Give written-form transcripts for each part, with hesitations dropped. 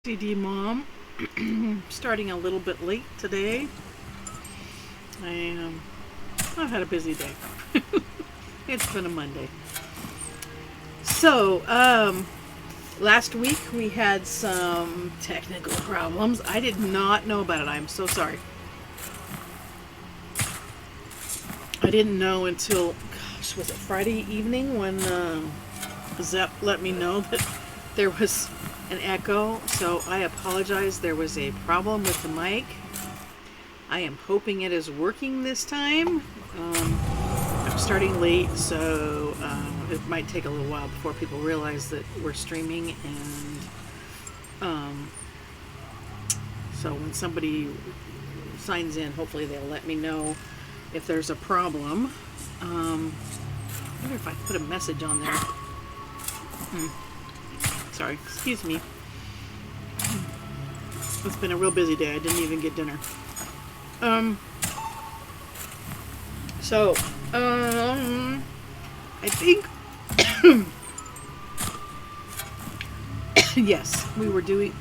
CD Mom. Starting a little bit late today. I've had a busy day. It's been a Monday. So, last week we had some technical problems. I did not know about it. I'm so sorry. I didn't know until, was it Friday evening when Zep let me know that there was an echo, so I apologize. There was a problem with the mic. I am hoping it is working this time. I'm starting late, so it might take a little while before people realize that we're streaming, and so when somebody signs in, hopefully they'll let me know if there's a problem. I wonder if I put a message on there. Sorry, excuse me. It's been a real busy day. I didn't even get dinner. I think yes, we were doing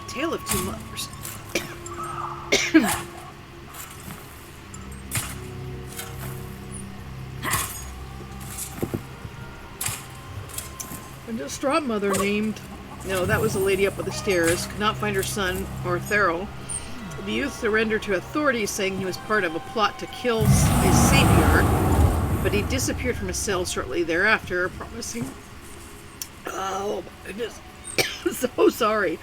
A Tale of Two Mothers. A distraught mother named... No, that was a lady up the stairs. Could not find her son, or Thurl. The youth surrendered to authorities, saying he was part of a plot to kill his savior, but he disappeared from his cell shortly thereafter, promising... Oh, my goodness. So sorry.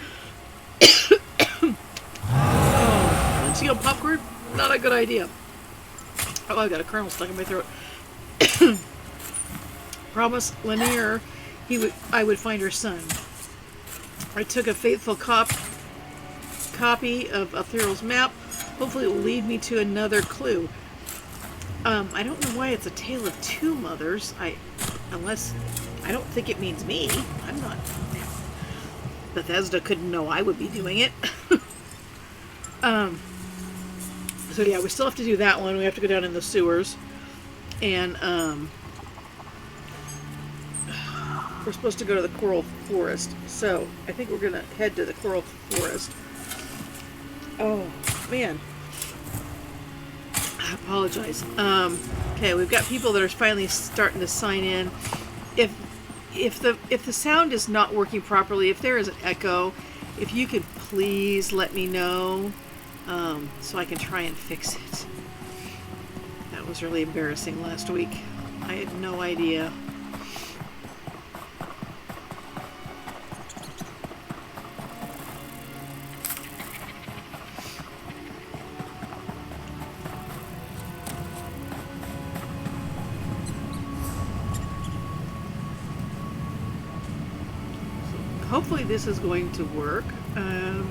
Concealed popcorn? Not a good idea. Oh, I got a kernel stuck in my throat. Promised Lanier I would find her son. I took a faithful copy of Thurl's map. Hopefully it will lead me to another clue. I don't know why it's a tale of two mothers. Unless I don't think it means me. I'm not. Bethesda couldn't know I would be doing it. So yeah, we still have to do that one. We have to go down in the sewers, and we're supposed to go to the Coral Forest, so I think we're going to head to the Coral Forest. Oh, man. I apologize. Okay, we've got people that are finally starting to sign in. If the sound is not working properly, if there is an echo, if you could please let me know, so I can try and fix it. That was really embarrassing last week. I had no idea. Hopefully this is going to work. I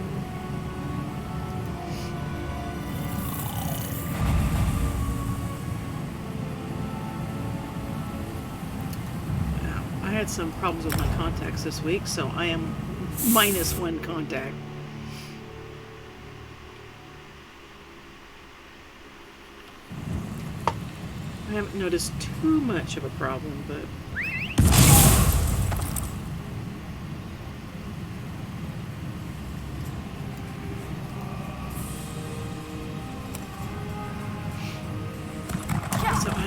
had some problems with my contacts this week, so I am minus one contact. I haven't noticed too much of a problem, but...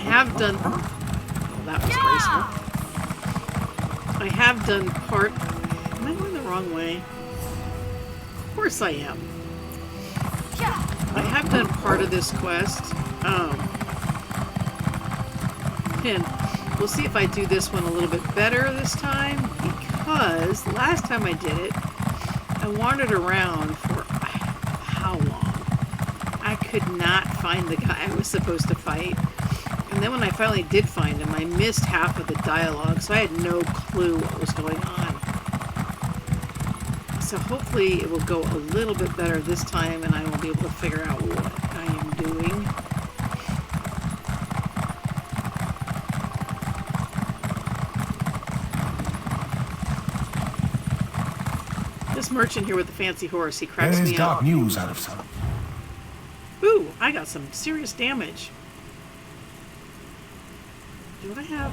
have done... Oh, that was graceful. I have done part... Am I going the wrong way? Of course I am. I have done part of this quest. And we'll see if I do this one a little bit better this time, because last time I did it, I wandered around for how long? I could not find the guy I was supposed to fight. And then when I finally did find him, I missed half of the dialogue, so I had no clue what was going on. So hopefully it will go a little bit better this time, and I will be able to figure out what I am doing. This merchant here with the fancy horse, he cracks me up. Dark news out of town. Ooh, I got some serious damage. Do I have,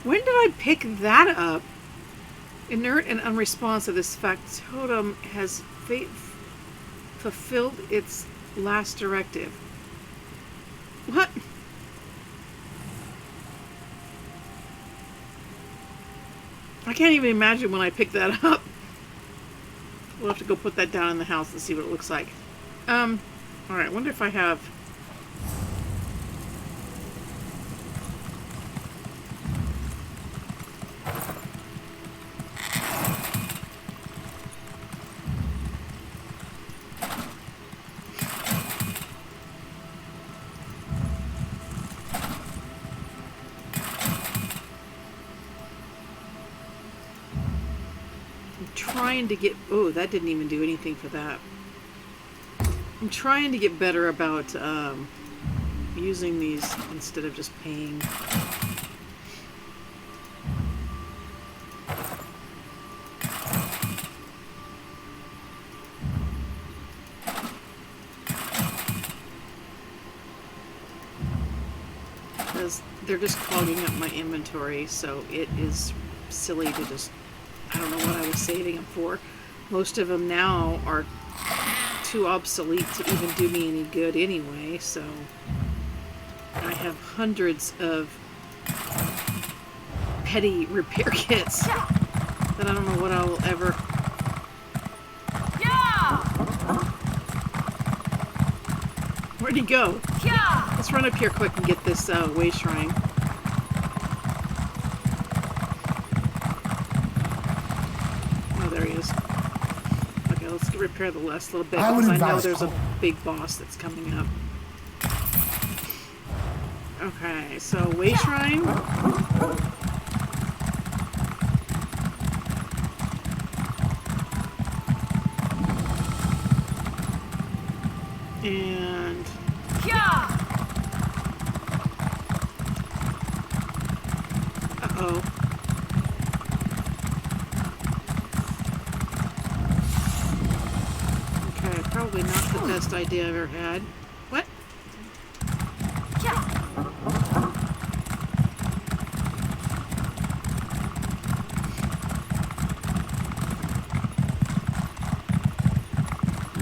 When did I pick that up? Inert and unresponsive, this factotum has fulfilled its last directive. What? I can't even imagine when I picked that up. We'll have to go put that down in the house and see what it looks like. Alright, I wonder if I have... trying to get... Oh, that didn't even do anything for that. I'm trying to get better about using these instead of just paying. Because they're just clogging up my inventory, so it is silly to just... I don't know what I was saving them for. Most of them now are too obsolete to even do me any good anyway, so I have hundreds of petty repair kits that I don't know what I will ever... Where'd he go? Let's run up here quick and get this way shrine. There he is. Okay, let's repair the last little bit because I know there's a big boss that's coming up. Okay, so way shrine. And uh-oh. Probably not the best idea I've ever had. What?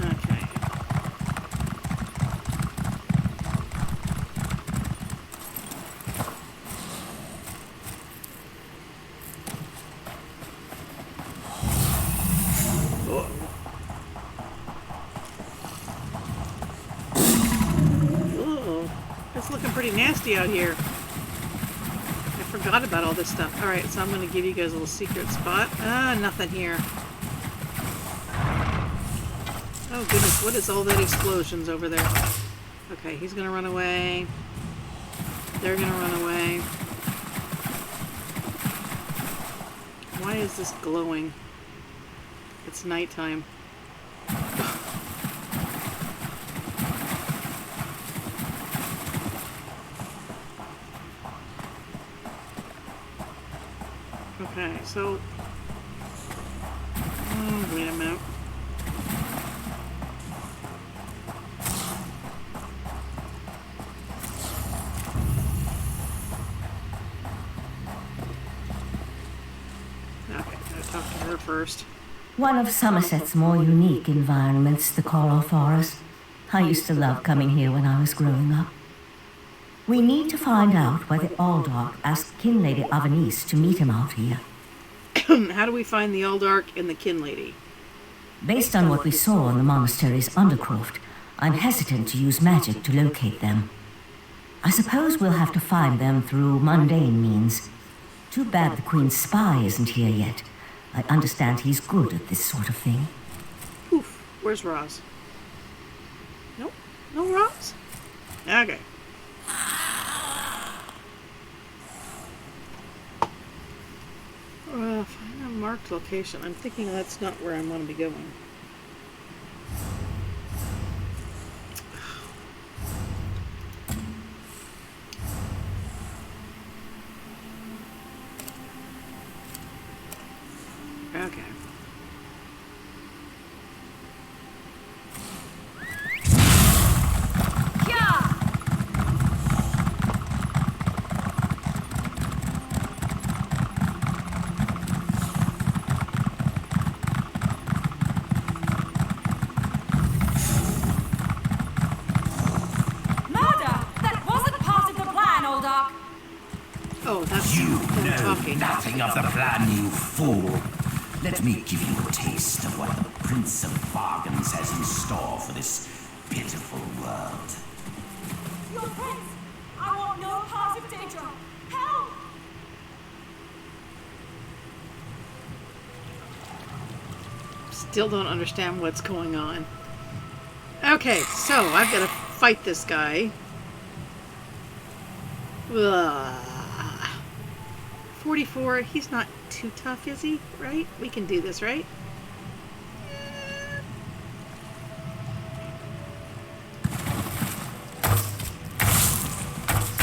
Okay. Pretty nasty out here. I forgot about all this stuff. Alright, so I'm going to give you guys a little secret spot. Nothing here. Oh goodness, what is all that explosions over there? Okay, he's going to run away. They're going to run away. Why is this glowing? It's nighttime. Okay, so... wait a minute. Okay, I'll talk to her first. One of Summerset's more unique environments, the coral forest. I used to love coming here when I was growing up. We need to find out why the Aldark asked Kin Lady Avanice to meet him out here. How do we find the Aldark and the Kin Lady? Based on what we saw in the monastery's undercroft, I'm hesitant to use magic to locate them. I suppose we'll have to find them through mundane means. Too bad the Queen's spy isn't here yet. I understand he's good at this sort of thing. Oof, where's Roz? Nope, no Roz? Okay. Find a marked location. I'm thinking that's not where I want to be going. Okay. Oh, that's You them know talking. nothing of the plan, you fool. Let me give you a taste of what the Prince of Bargains has in store for this pitiful world. Your prince! I want no part of Daedra! Help! Still don't understand what's going on. Okay, so I've got to fight this guy. Ugh. 44, he's not too tough, is he? Right? We can do this, right?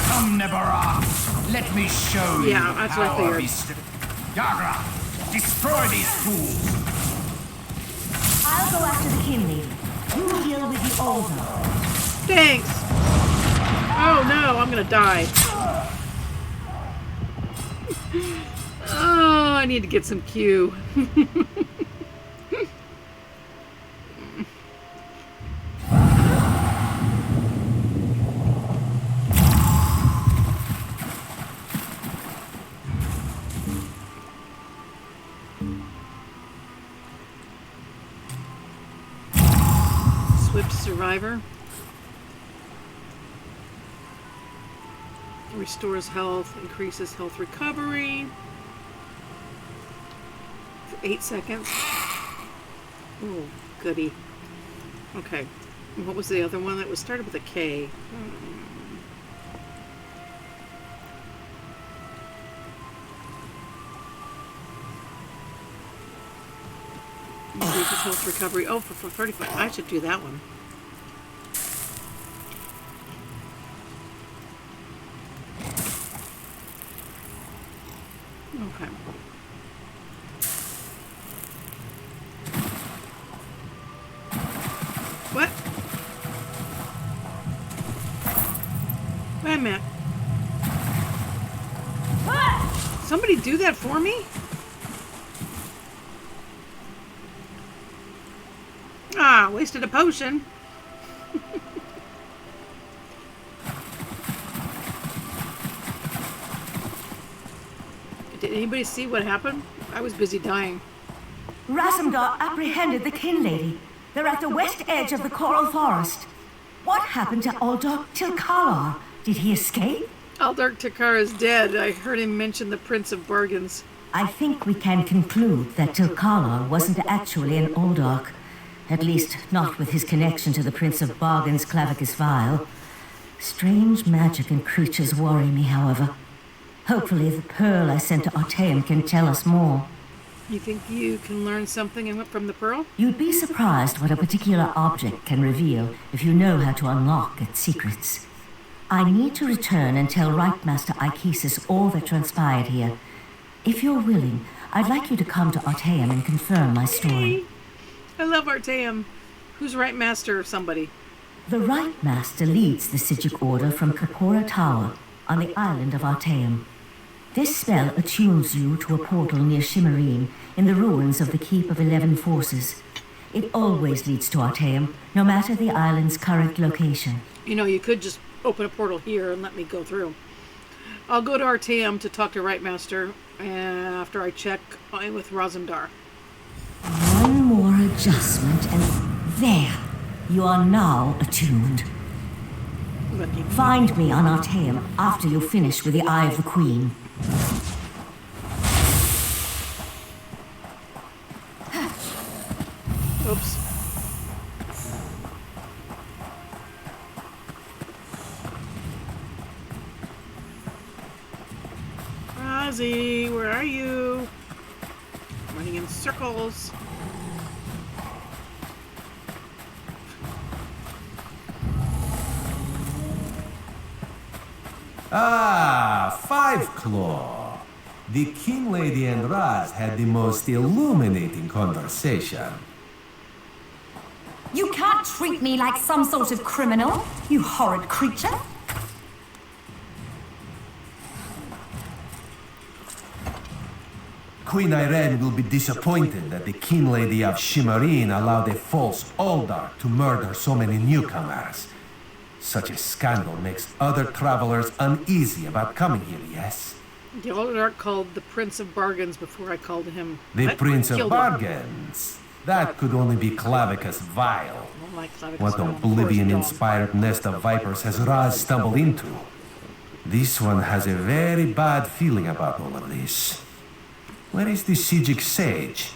Come, Nebara! Let me show you Yeah, the that's what I power figured. Yagra! Destroy these fools! I'll go after the king lady. You deal with the Auger. Thanks! Oh no, I'm gonna die. Oh, I need to get some Q. Swift Survivor. Restores health, increases health recovery. For 8 seconds. Oh, goody. Okay. What was the other one that was started with a K? Increases health recovery. Oh, for 35. I should do that one. Okay. What? Wait a minute. Somebody do that for me? Ah, wasted a potion. Did anybody see what happened? I was busy dying. Rasamdar apprehended the king lady. They're at the west edge of the coral forest. What happened to Auger Tilkalar? Did he escape? Aldark Takar is dead. I heard him mention the Prince of Bargains. I think we can conclude that Tilkalar wasn't actually an Audark. At least, not with his connection to the Prince of Bargains' Clavicus Vial. Strange magic and creatures worry me, however. Hopefully the pearl I sent to Artaeum can tell us more. You think you can learn something from the pearl? You'd be surprised what a particular object can reveal if you know how to unlock its secrets. I need to return and tell Right Master Ikesis all that transpired here. If you're willing, I'd like you to come to Artaeum and confirm my story. Hey, I love Artaeum. Who's right master or somebody? The Right Master leads the Sigic Order from Kapora Tower on the island of Artaeum. This spell attunes you to a portal near Shimmerine in the ruins of the Keep of 11 Forces. It always leads to Artaeum, no matter the island's current location. You know, you could just open a portal here and let me go through. I'll go to Artaeum to talk to Right Master after I check in with Razumdar. One more adjustment and there, you are now attuned. Lucky. Find me on Artaeum after you finish with the Eye of the Queen. Oops. Razi, where are you? Running in circles. Ah, Five Claw. The King Lady and Raz had the most illuminating conversation. You can't treat me like some sort of criminal, you horrid creature. Queen Irene will be disappointed that the King Lady of Shimmerine allowed a false Aldar to murder so many newcomers. Such a scandal makes other travelers uneasy about coming here, yes? The Alderk called the Prince of Bargains before I called him. The What? Prince of Killed him. Bargains. That could only be Clavicus Vile. I don't like Clavicus What Vile. oblivion-inspired nest of vipers has Raz stumbled into? This one has a very bad feeling about all of this. Where is the Sijic sage?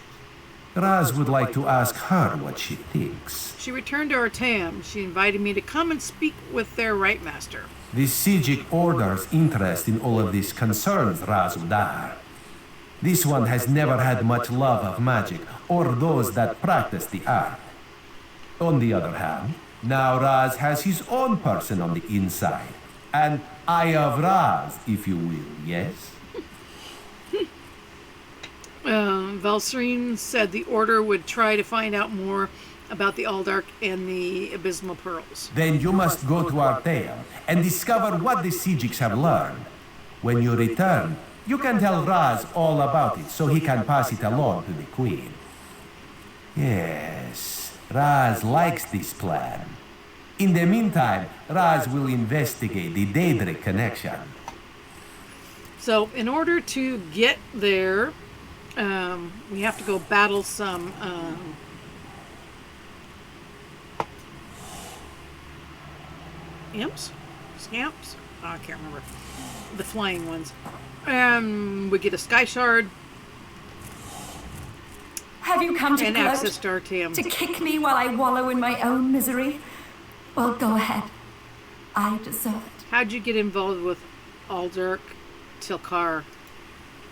Raz would like to ask her what she thinks. She returned to Artam. She invited me to come and speak with their right master. The Sijic Order's interest in all of this concerns Raz Udar. This one has never had much love of magic or those that practice the art. On the other hand, now Raz has his own person on the inside. An Eye of Raz, if you will, yes? Valserine said the Order would try to find out more about the Aldark and the Abysmal Pearls. Then you must go to Artea and discover what the Sijics have learned. When you return, you can tell Raz all about it so he can pass it along to the Queen. Yes, Raz likes this plan. In the meantime, Raz will investigate the Daedric connection. So, in order to get there, we have to go battle some imps? Scamps? Oh, I can't remember. The flying ones. We get a sky shard Have you come to and gloat? access to Artam. To kick me while I wallow in my own misery? Well, go ahead. I deserve it. How'd you get involved with Aldark Tilkar?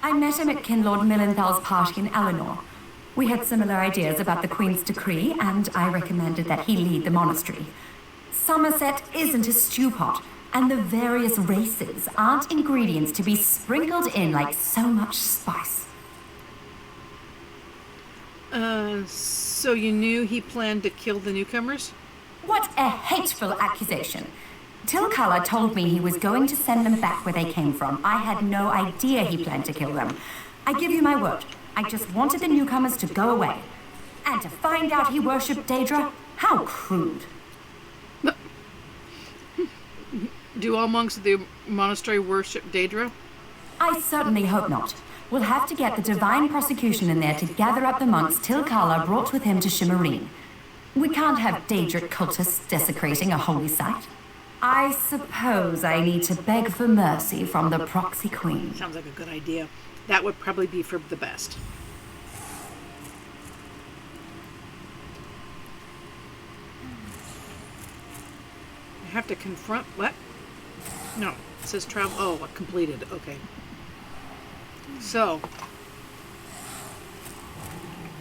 I met him at Kinlord Millenthal's party in Eleanor. We had similar ideas about the Queen's decree, and I recommended that he lead the monastery. Summerset isn't a stew pot, and the various races aren't ingredients to be sprinkled in like so much spice. So you knew he planned to kill the newcomers? What a hateful accusation. Tilkala told me he was going to send them back where they came from. I had no idea he planned to kill them. I give you my word. I just wanted the newcomers to go away. And to find out he worshipped Daedra? How crude. Do all monks of the monastery worship Daedra? I certainly hope not. We'll have to get the divine prosecution in there to gather up the monks Tilkala brought with him to Shimmerine. We can't have Daedric cultists desecrating a holy site. I suppose I need to beg for mercy from the proxy queen. Sounds like a good idea. That would probably be for the best. I have to confront what? No, it says travel. Oh, completed. Okay. So,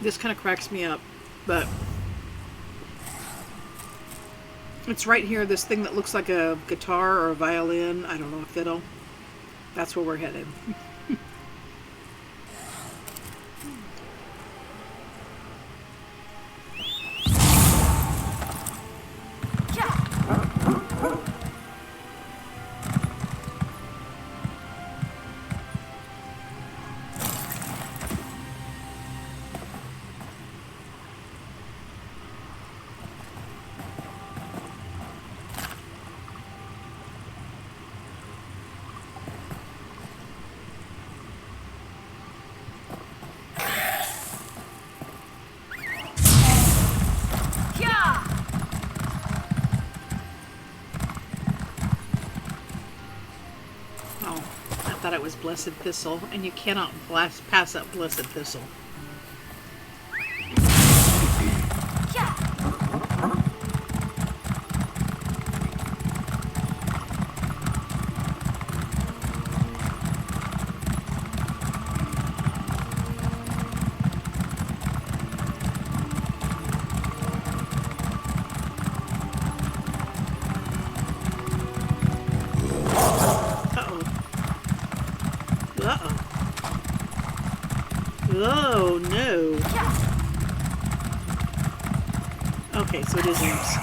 this kind of cracks me up, but it's right here, this thing that looks like a guitar or a violin. I don't know, a fiddle. That's where we're headed. I thought it was Blessed Thistle, and you cannot pass up Blessed Thistle. Oh no. Okay, so it is imps.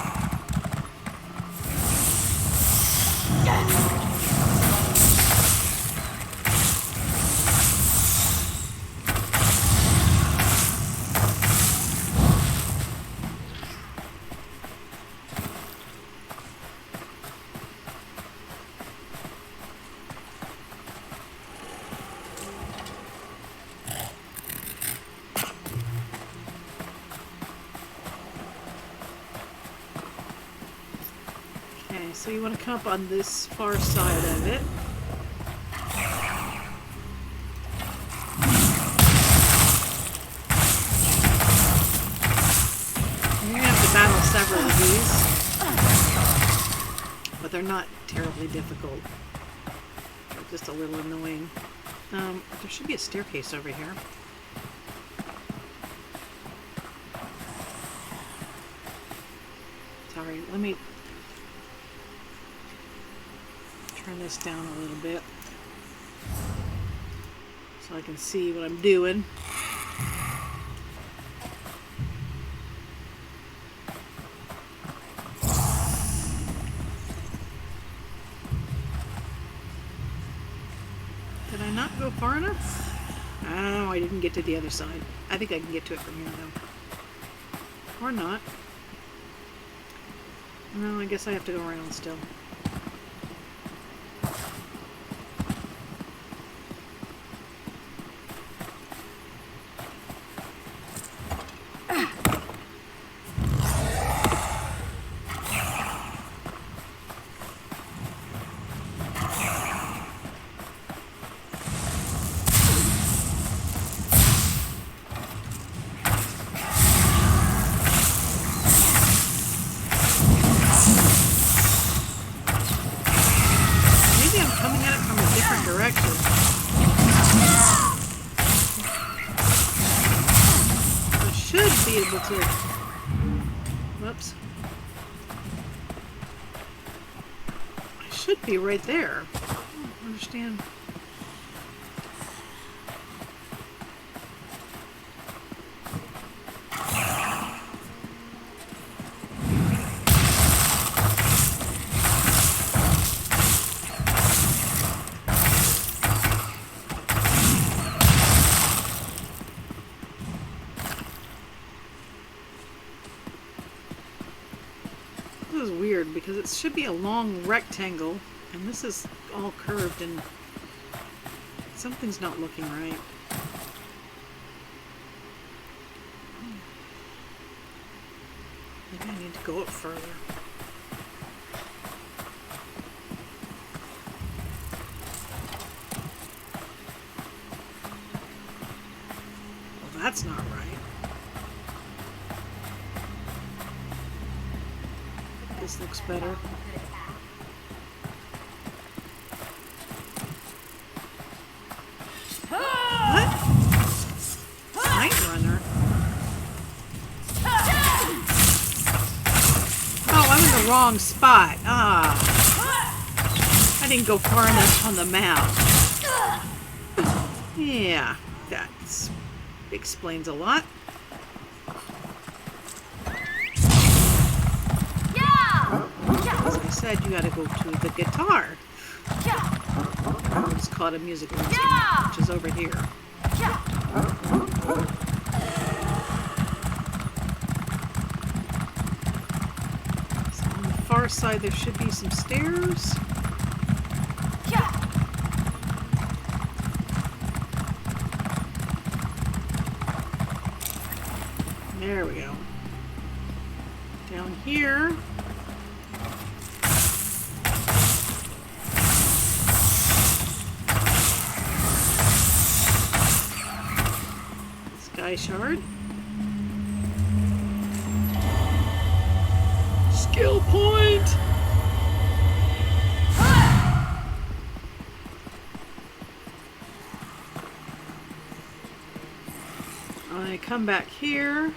So you want to come up on this far side of it. You're going to have to battle several of these, but they're not terribly difficult. They're just a little annoying. There should be a staircase over here. Sorry, let me turn this down a little bit so I can see what I'm doing. Did I not go far enough? Oh, I didn't get to the other side. I think I can get to it from here though. Or not. No, I guess I have to go around still. Whoops. I should be right there. I don't understand. Because it should be a long rectangle and this is all curved and something's not looking right. Maybe I need to go up further. Well, that's not right. This looks better. What? Night Runner? Oh, I'm in the wrong spot. Ah. I didn't go far enough on the map. Yeah, that explains a lot. Said you gotta go to the guitar. It's called a musical instrument, which is over here. So on the far side there should be some stairs. There we go. Down here. Shard. Skill point. I come back here.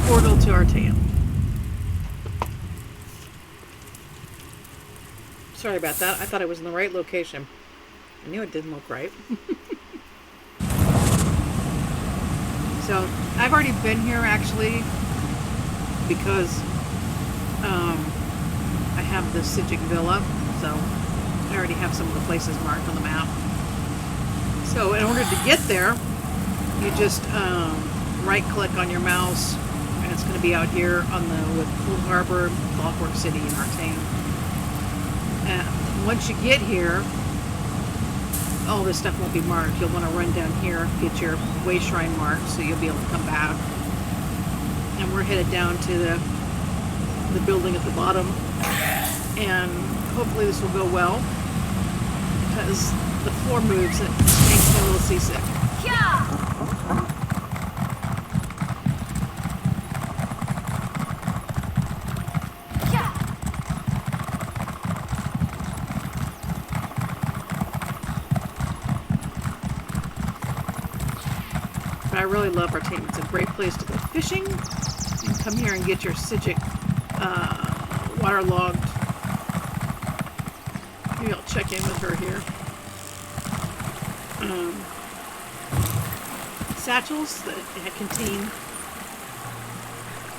Portal to our town. Sorry about that. I thought I was in the right location. I knew it didn't look right. So, I've already been here actually because I have the Sijic Villa, so I already have some of the places marked on the map. So in order to get there, you just right-click on your mouse, and it's going to be out here on with Pool Harbor, Clockwork City, and Artane. And once you get here, all this stuff won't be marked. You'll want to run down here, get your way shrine marked, so you'll be able to come back. And we're headed down to the building at the bottom, and hopefully this will go well, because the floor moves and it makes me a little seasick. But I really love Artane. It's a great place to go fishing. You can come here and get your Sigic waterlogged. Maybe I'll check in with her here. Satchels that contain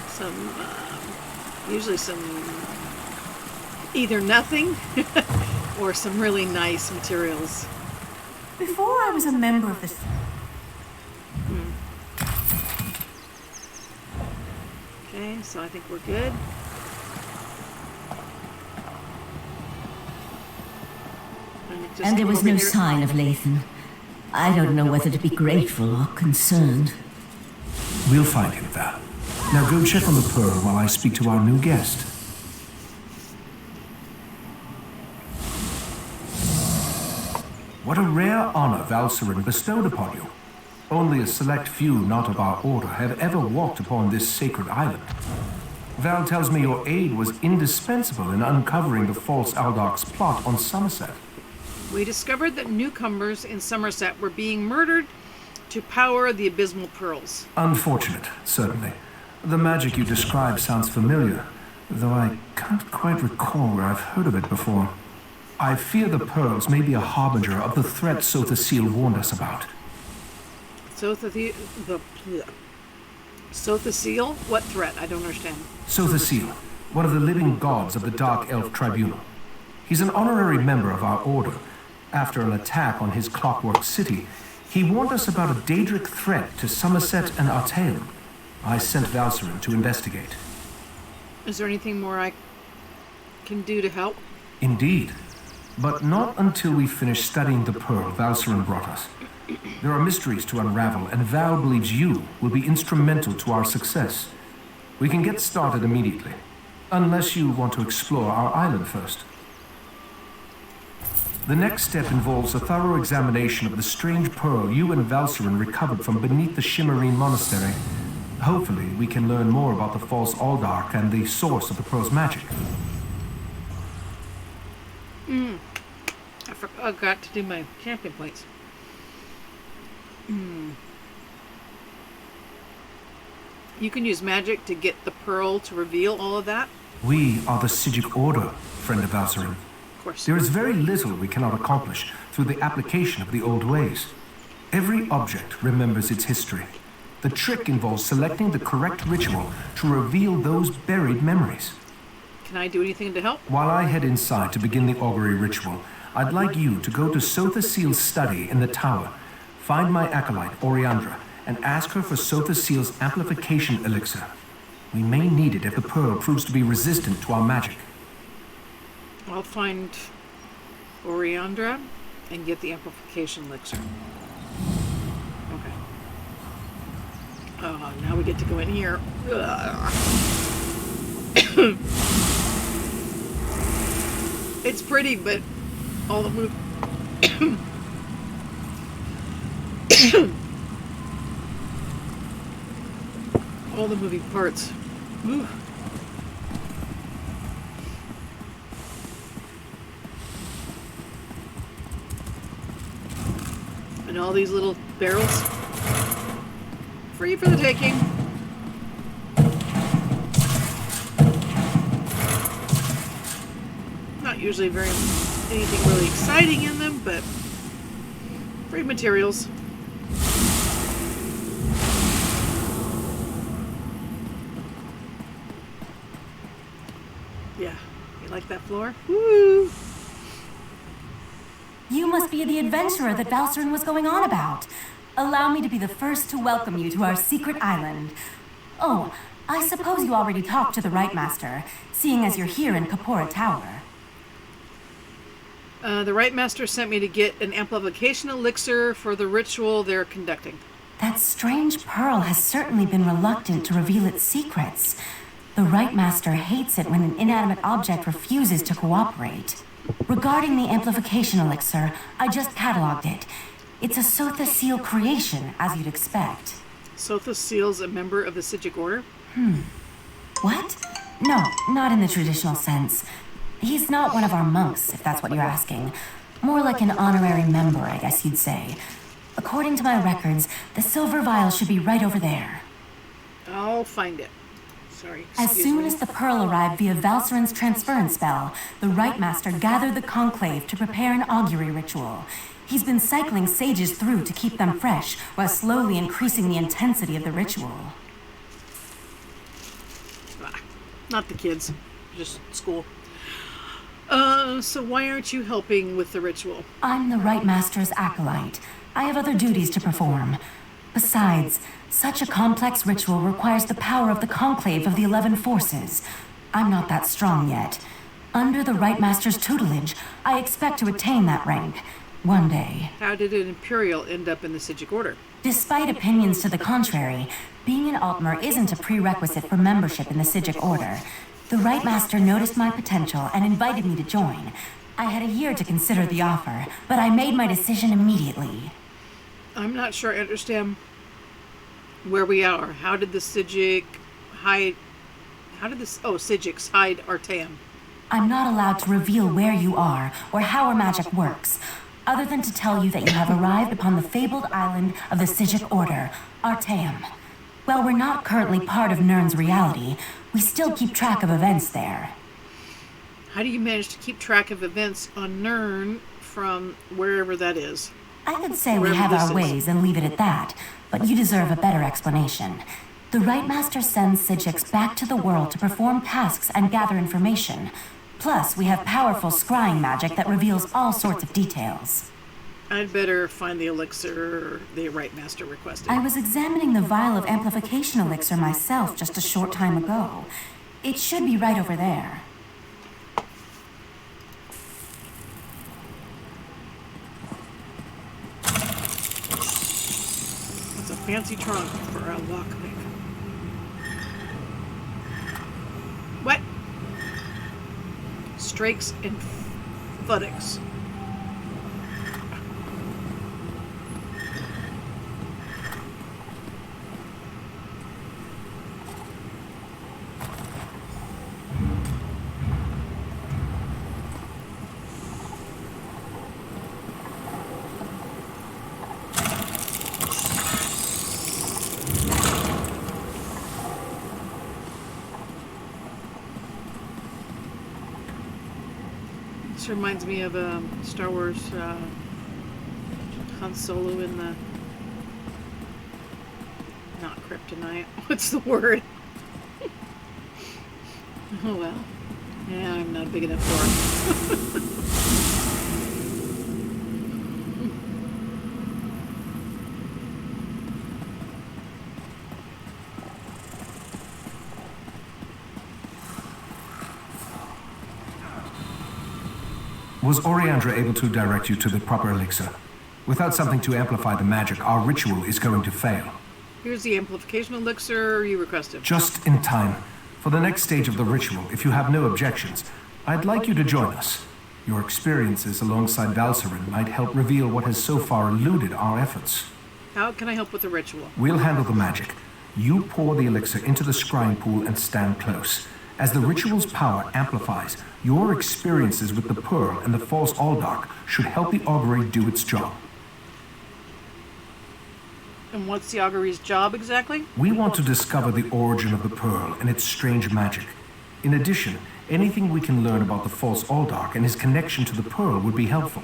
some, usually some, either nothing or some really nice materials. Before I was a member of this... Okay, so I think we're good. And there was no sign of Lathan. I don't know whether to be grateful or concerned. We'll find him, Val. Now go check on the Pearl while I speak to our new guest. What a rare honor Valcerin bestowed upon you. Only a select few not of our order have ever walked upon this sacred island. Val tells me your aid was indispensable in uncovering the false Aldach's plot on Summerset. We discovered that newcomers in Summerset were being murdered to power the abysmal pearls. Unfortunate, certainly. The magic you describe sounds familiar, though I can't quite recall where I've heard of it before. I fear the pearls may be a harbinger of the threat Sotha Seal warned us about. Sotha Seal? What threat? I don't understand. Sotha Seal, one of the living gods of the Dark Elf Tribunal. He's an honorary member of our order. After an attack on his Clockwork City, he warned us about a Daedric threat to Summerset and Artane. I sent Valcerin to investigate. Is there anything more I can do to help? Indeed. But not until we finish studying the pearl Valcerin brought us. There are mysteries to unravel, and Val believes you will be instrumental to our success. We can get started immediately, unless you want to explore our island first. The next step involves a thorough examination of the strange pearl you and Valcerin recovered from beneath the Shimmerine Monastery. Hopefully, we can learn more about the false Aldark and the source of the pearl's magic. I forgot to do my champion points. You can use magic to get the pearl to reveal all of that? We are the Sigic Order, friend of Valcerin. Of course. There is very little we cannot accomplish through the application of the old ways. Every object remembers its history. The trick involves selecting the correct ritual to reveal those buried memories. Can I do anything to help? While I head inside to begin the augury ritual, I'd like you to go to Sotha Seal's study in the tower, find my acolyte, Oriandra, and ask her for Sotha Seal's amplification elixir. We may need it if the pearl proves to be resistant to our magic. I'll find Oriandra and get the amplification elixir. Okay. Oh, now we get to go in here. It's pretty, but all the move. All the moving parts. Ooh. And all these little barrels. Free for the taking. Not usually anything really exciting in them, but free materials. Yeah, you like that floor? Woo! must be the adventurer that Valcerin was going on about. Allow me to be the first to welcome you to our secret island. Oh, I suppose you already talked to the Right Master, seeing as you're here in Kapora Tower. The Right Master sent me to get an amplification elixir for the ritual they're conducting. That strange pearl has certainly been reluctant to reveal its secrets. The Right Master hates it when an inanimate object refuses to cooperate. Regarding the amplification elixir, I just cataloged it. It's a Sotha Seal creation, as you'd expect. Sotha Seal's a member of the Sijic Order? What? No, not in the traditional sense. He's not one of our monks, if that's what you're asking. More like an honorary member, I guess you'd say. According to my records, the silver vial should be right over there. I'll find it. Sorry. As soon as the pearl arrived via Valcerin's transference spell, the Right Master gathered the conclave to prepare an augury ritual. He's been cycling sages through to keep them fresh, while slowly increasing the intensity of the ritual. Not the kids, just school. So why aren't you helping with the ritual? I'm the Right Master's acolyte. I have other duties to perform. Besides, such a complex ritual requires the power of the conclave of the 11 forces. I'm not that strong yet. Under the Right Master's tutelage, I expect to attain that rank. One day. How did an Imperial end up in the Sijic Order? Despite opinions to the contrary, being an Altmer isn't a prerequisite for membership in the Sijic Order. The Right Master noticed my potential and invited me to join. I had a year to consider the offer, but I made my decision immediately. I'm not sure I understand where we are. How did the Sijic hide... Sijics hide Artaeum? I'm not allowed to reveal where you are or how our magic works, other than to tell you that you have arrived upon the fabled island of the Sijic Order, Artaeum. While we're not currently part of Nirn's reality, we still keep track of events there. How do you manage to keep track of events on Nirn from wherever that is? I could say we Wherever have this our is. ways and leave it at that, but you deserve a better explanation. The Right Master sends Sijics back to the world to perform tasks and gather information. Plus, we have powerful scrying magic that reveals all sorts of details. I'd better find the elixir the Right Master requested. I was examining the vial of amplification elixir myself just a short time ago. It should be right over there. It's a fancy trunk for a lockpick. What? Strakes and fuddocks. This reminds me of Star Wars Han Solo in the... Not kryptonite. What's the word? Oh well. Yeah, I'm not big enough for it. Was Oriandra able to direct you to the proper elixir? Without something to amplify the magic, our ritual is going to fail. Here's the amplification elixir you requested. Just in time. For the next stage of the ritual, if you have no objections, I'd like you to join us. Your experiences alongside Valcerin might help reveal what has so far eluded our efforts. How can I help with the ritual? We'll handle the magic. You pour the elixir into the scrying pool and stand close. As the ritual's power amplifies, your experiences with the Pearl and the false Aldark should help the augury do its job. And what's the augury's job exactly? We want to discover the origin of the Pearl and its strange magic. In addition, anything we can learn about the false Aldark and his connection to the Pearl would be helpful.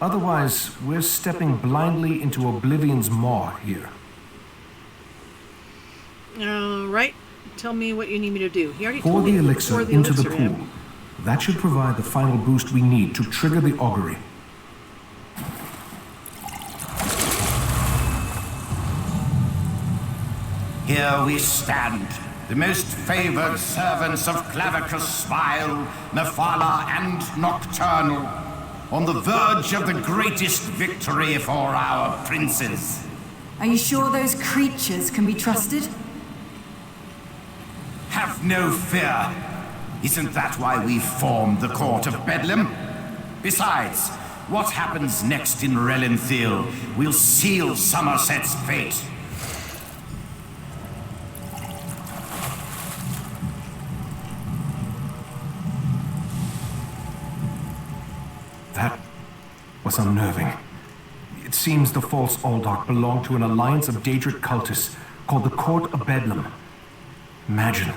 Otherwise, we're stepping blindly into Oblivion's maw here. Right. Tell me what you need me to do. He already Pour told me the to elixir pour into the elixir pool. in. That should provide the final boost we need to trigger the augury. Here we stand, the most favored servants of Clavicus Smile, Mephala, and Nocturnal, on the verge of the greatest victory for our princes. Are you sure those creatures can be trusted? Have no fear. Isn't that why we formed the Court of Bedlam? Besides, what happens next in Relenthiel will seal Summerset's fate. That was unnerving. It seems the false Aldark belonged to an alliance of Daedric cultists called the Court of Bedlam. Imagine,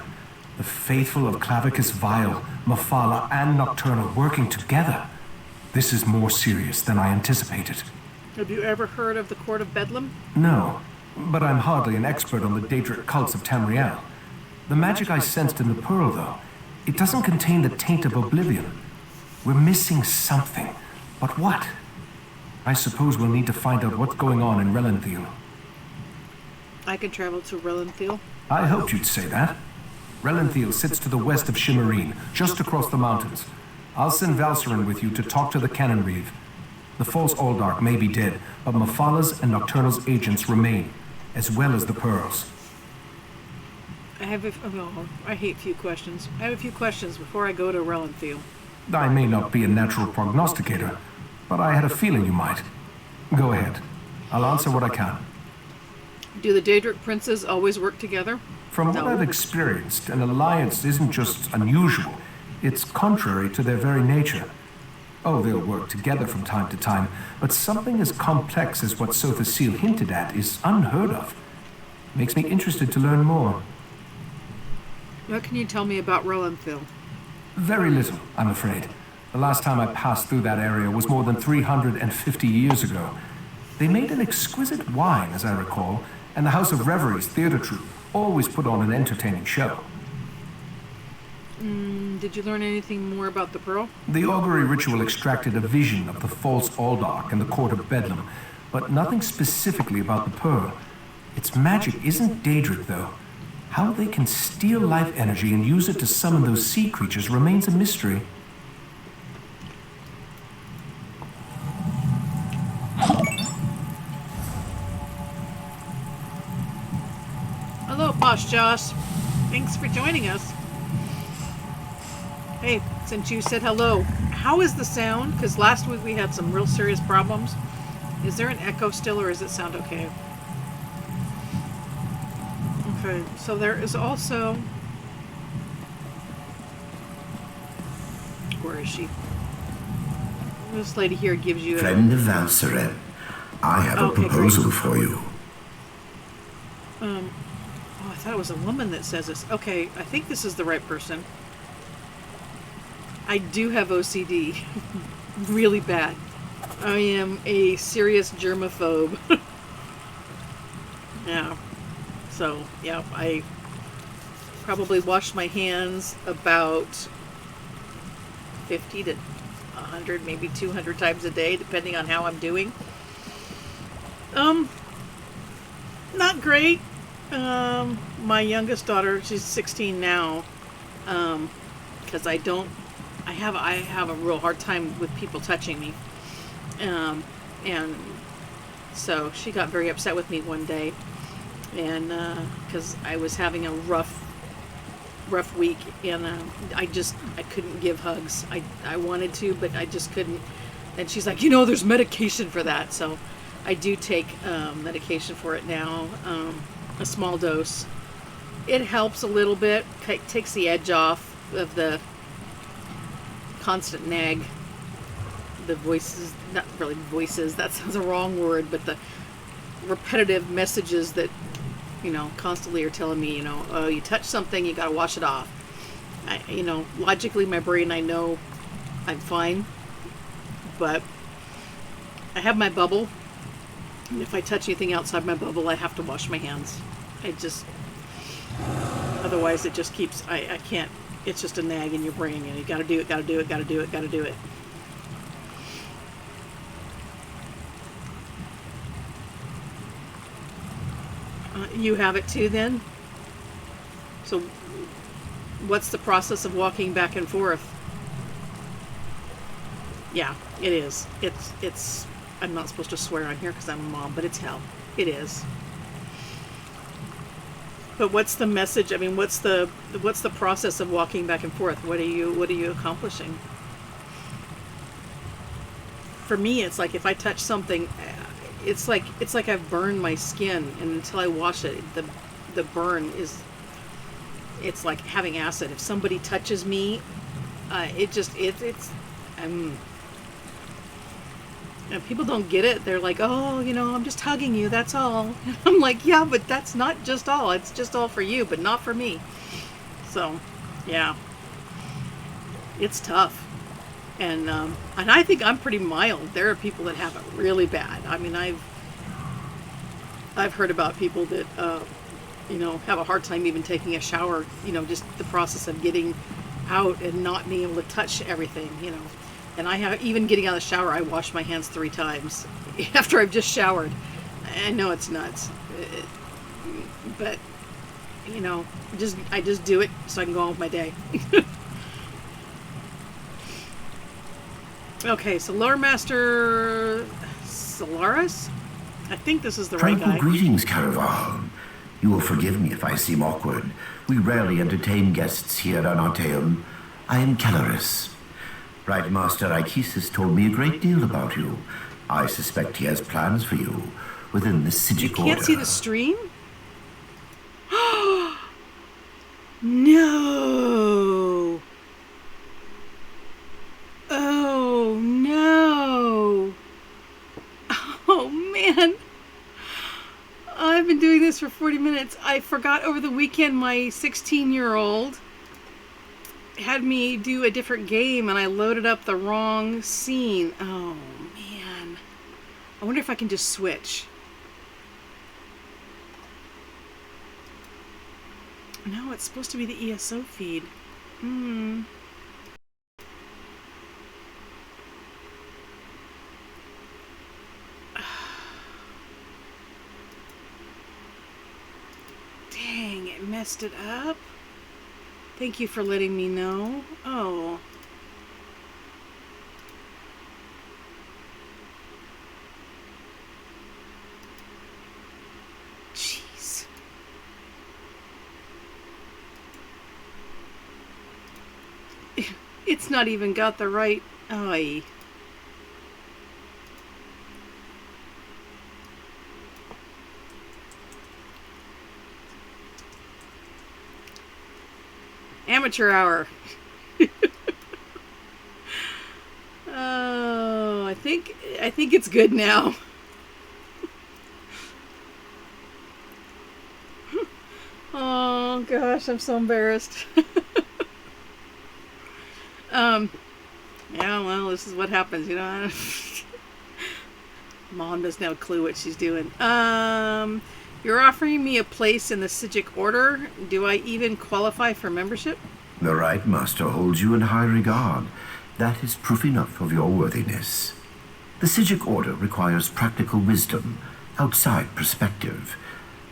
the faithful of Clavicus Vile, Mephala, and Nocturnal working together. This is more serious than I anticipated. Have you ever heard of the Court of Bedlam? No, but I'm hardly an expert on the Daedric cults of Tamriel. The magic I sensed in the pearl, though, it doesn't contain the taint of oblivion. We're missing something. But what? I suppose we'll need to find out what's going on in Relenthiel. I can travel to Relenthiel. I hoped you'd say that. Relenthiel sits to the west of Shimmerine, just across the mountains. I'll send Valcerin with you to talk to the Cannon Reeve. The false Aldark may be dead, but Mephala's and Nocturnal's agents remain, as well as the pearls. I hate few questions. I have a few questions before I go to Relenthiel. I may not be a natural prognosticator, but I had a feeling you might. Go ahead. I'll answer what I can. Do the Daedric princes always work together? From what I've experienced, an alliance isn't just unusual, it's contrary to their very nature. Oh, they'll work together from time to time, but something as complex as what Sotha Seal hinted at is unheard of. Makes me interested to learn more. What can you tell me about Relenthiel? Very little, I'm afraid. The last time I passed through that area was more than 350 years ago. They made an exquisite wine, as I recall, and the House of Reveries theater troupe always put on an entertaining show. Did you learn anything more about the Pearl? The augury ritual extracted a vision of the false Aldark and the Court of Bedlam, but nothing specifically about the Pearl. Its magic isn't Daedric, though. How they can steal life energy and use it to summon those sea creatures remains a mystery. Hello, Posh Josh. Thanks for joining us. Hey, since you said hello, how is the sound? Because last week we had some real serious problems. Is there an echo still, or does it sound okay? Okay, so there is also... Where is she? This lady here gives you Friend of Valcerin, I have a proposal for you. Oh, I thought it was a woman that says this. Okay, I think this is the right person. I do have OCD. Really bad. I am a serious germaphobe. Yeah. So, yeah, I probably wash my hands about 50 to 100, maybe 200 times a day, depending on how I'm doing. Not great. My youngest daughter, she's 16 now, because I have a real hard time with people touching me. And so she got very upset with me one day, and because I was having a rough week, and I couldn't give hugs. I wanted to, but I just couldn't. And she's like, there's medication for that. So I do take medication for it now, a small dose. It helps a little bit, takes the edge off of the constant nag. The voices, not really voices, that sounds a wrong word, but the repetitive messages that, constantly are telling me, oh, you touch something, you gotta wash it off. Logically, my brain, I know I'm fine, but I have my bubble, and if I touch anything outside my bubble, I have to wash my hands. Otherwise it just keeps, I can't, it's just a nag in your brain, you gotta do it, gotta do it, gotta do it, gotta do it. You have it too then? So what's the process of walking back and forth? Yeah, it is. It's I'm not supposed to swear on here because I'm a mom, but it's hell. It is. But what's the message? I mean, what's the process of walking back and forth? What are you accomplishing? For me, it's like if I touch something, it's like I've burned my skin, and until I wash it, the burn is. It's like having acid. If somebody touches me, and people don't get it. They're like, oh, I'm just hugging you. That's all. And I'm like, yeah, but that's not just all. It's just all for you, but not for me. So, yeah, it's tough. And I think I'm pretty mild. There are people that have it really bad. I mean, I've heard about people that, have a hard time even taking a shower. Just the process of getting out and not being able to touch everything. And I have, even getting out of the shower, I wash my hands 3 times after I've just showered. I know it's nuts, but I just do it so I can go on with my day. Okay, so Lore Master Solaris? I think this is the right Tranquil guy. greetings, Caraval. You will forgive me if I seem awkward. We rarely entertain guests here on Arteum. I am Caloris. Right Master Ichesis told me a great deal about you. I suspect he has plans for you within the Sigic Order. Can't see the stream? No! Oh, no! Oh, man! I've been doing this for 40 minutes. I forgot over the weekend my 16-year-old had me do a different game and I loaded up the wrong scene. Oh, man. I wonder if I can just switch. No, it's supposed to be the ESO feed. Dang, it messed it up. Thank you for letting me know. Oh. Jeez. It's not even got the right... Oy. Amateur hour. Oh, I think it's good now. Oh gosh, I'm so embarrassed. Yeah, well, this is what happens, Mom doesn't have a clue what she's doing. You're offering me a place in the Sigic Order. Do I even qualify for membership? The right Master holds you in high regard. That is proof enough of your worthiness. The Sigic Order requires practical wisdom, outside perspective.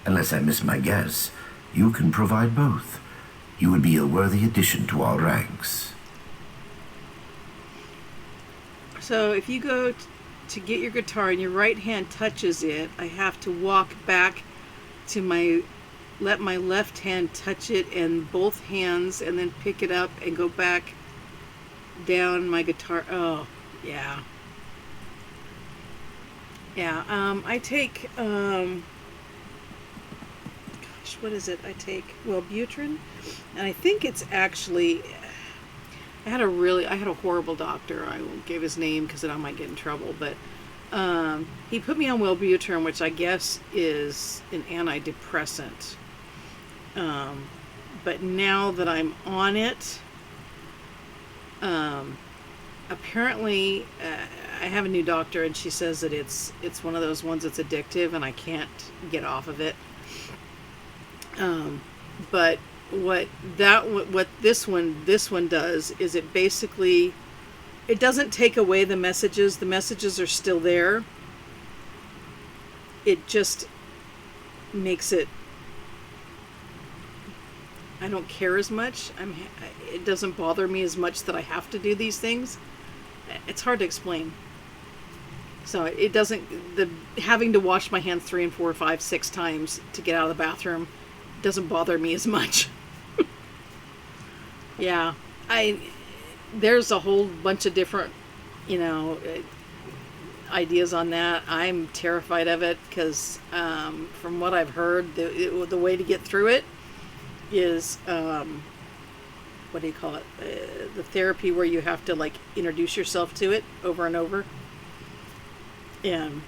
Unless I miss my guess, you can provide both. You would be a worthy addition to our ranks. So if you go to get your guitar and your right hand touches it, I have to walk back to let my left hand touch it and both hands, and then pick it up and go back down my guitar. Oh, yeah. Yeah, I take, gosh, what is it? I take Wellbutrin, and I think it's actually, I had a horrible doctor. I won't give his name because then I might get in trouble, but he put me on Wellbutrin, which I guess is an antidepressant. But now that I'm on it, apparently I have a new doctor, and she says that it's one of those ones that's addictive and I can't get off of it. But what this one does is it basically, it doesn't take away the messages. The messages are still there. It just makes it I don't care as much. It doesn't bother me as much that I have to do these things. It's hard to explain. So it doesn't, having to wash my hands 3 and 4, 5, 6 times to get out of the bathroom doesn't bother me as much. Yeah, there's a whole bunch of different, ideas on that. I'm terrified of it because from what I've heard, the way to get through it is, what do you call it? The therapy where you have to like introduce yourself to it over and over. And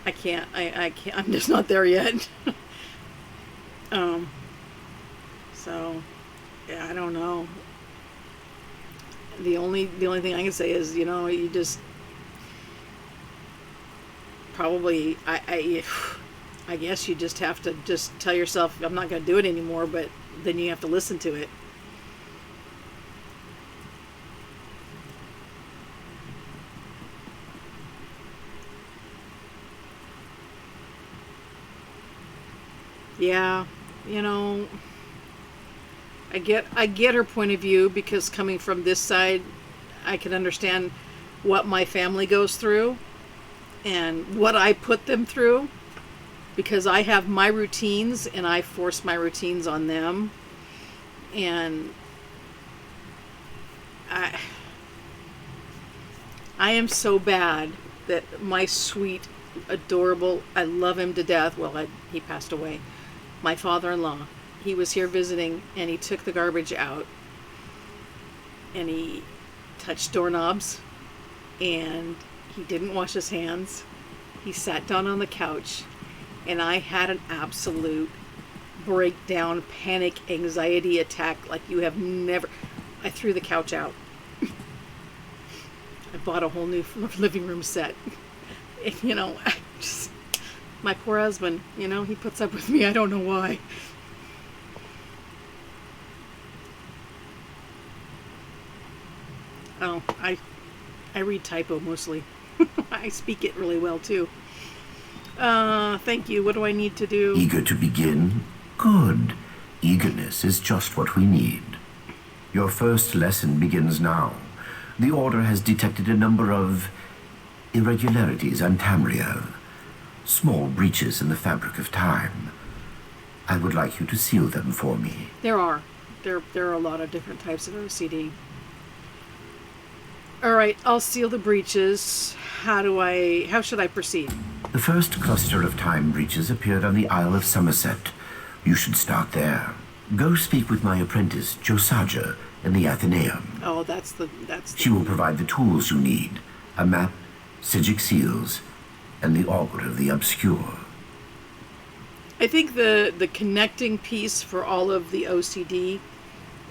I can't. I'm just not there yet. So yeah, I don't know. The only thing I can say is, you just probably I guess you just have to just tell yourself I'm not going to do it anymore, but then you have to listen to it. Yeah, I get her point of view, because coming from this side, I can understand what my family goes through and what I put them through, because I have my routines and I force my routines on them. And I am so bad that my sweet, adorable, I love him to death. Well, he passed away. My father-in-law, he was here visiting, and he took the garbage out, and he touched doorknobs, and he didn't wash his hands. He sat down on the couch, and I had an absolute breakdown, panic, anxiety attack like you have never. I threw the couch out. I bought a whole new living room set. I just, my poor husband, he puts up with me. I don't know why. Oh, I read typo mostly. I speak it really well too. Thank you. What do I need to do? Eager to begin? Good. Eagerness is just what we need. Your first lesson begins now. The Order has detected a number of irregularities on Tamriel. Small breaches in the fabric of time. I would like you to seal them for me. There are a lot of different types of OCD. All right, I'll seal the breaches. How should I proceed? The first cluster of time breaches appeared on the Isle of Summerset. You should start there. Go speak with my apprentice, Josaja, in the Athenaeum. Oh, that's the... She will provide the tools you need. A map, Psijic seals, and the Auger of the Obscure. I think the connecting piece for all of the OCD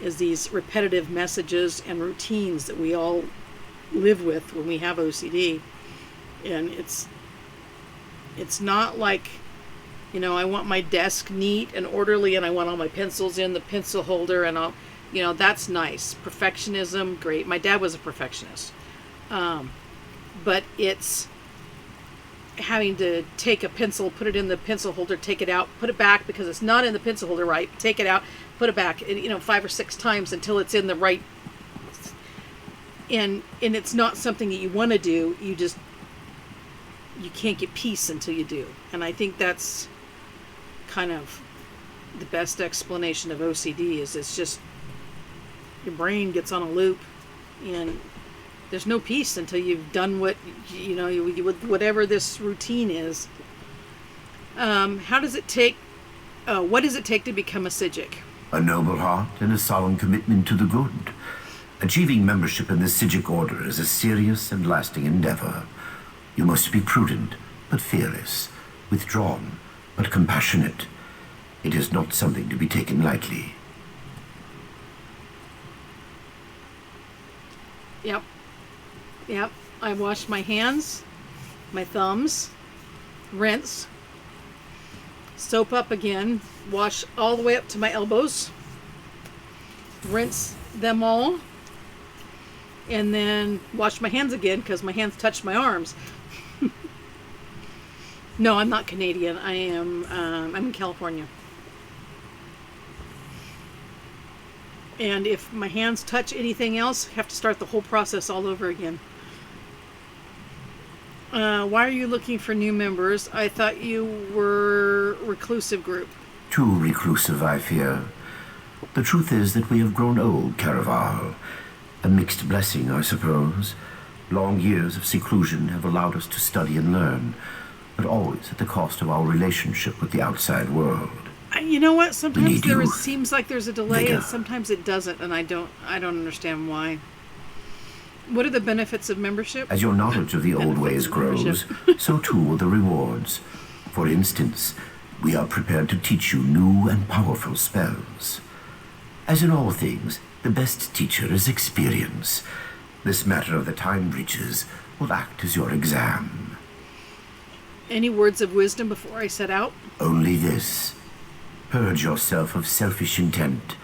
is these repetitive messages and routines that we all live with when we have OCD. And it's not like, I want my desk neat and orderly, and I want all my pencils in the pencil holder, and all, that's nice. Perfectionism, great. My dad was a perfectionist. But it's having to take a pencil, put it in the pencil holder, take it out, put it back because it's not in the pencil holder right, take it out, put it back, 5 or 6 times until it's in the right. And it's not something that you want to do. You can't get peace until you do. And I think that's kind of the best explanation of OCD is it's just your brain gets on a loop, and there's no peace until you've done what, whatever this routine is. What does it take to become a Psijic? A noble heart and a solemn commitment to the good. Achieving membership in the Psijic Order is a serious and lasting endeavor. You must be prudent, but fearless, withdrawn, but compassionate. It is not something to be taken lightly. Yep. I wash my hands, my thumbs, rinse, soap up again, wash all the way up to my elbows, rinse them all, and then wash my hands again because my hands touch my arms. No, I'm not Canadian. I'm in California. And if my hands touch anything else, I have to start the whole process all over again. Why are you looking for new members? I thought you were reclusive group. Too reclusive, I fear. The truth is that we have grown old, Caraval. A mixed blessing, I suppose. Long years of seclusion have allowed us to study and learn, but always at the cost of our relationship with the outside world. You know what? Sometimes Need youth, seems like there's a delay, vigor. and sometimes it doesn't, and I don't understand why. What are the benefits of membership? As your knowledge of the old ways grows, so too will the rewards. For instance, we are prepared to teach you new and powerful spells. As in all things, the best teacher is experience. This matter of the time breaches will act as your exam. Any words of wisdom before I set out? Only this. Purge yourself of selfish intent.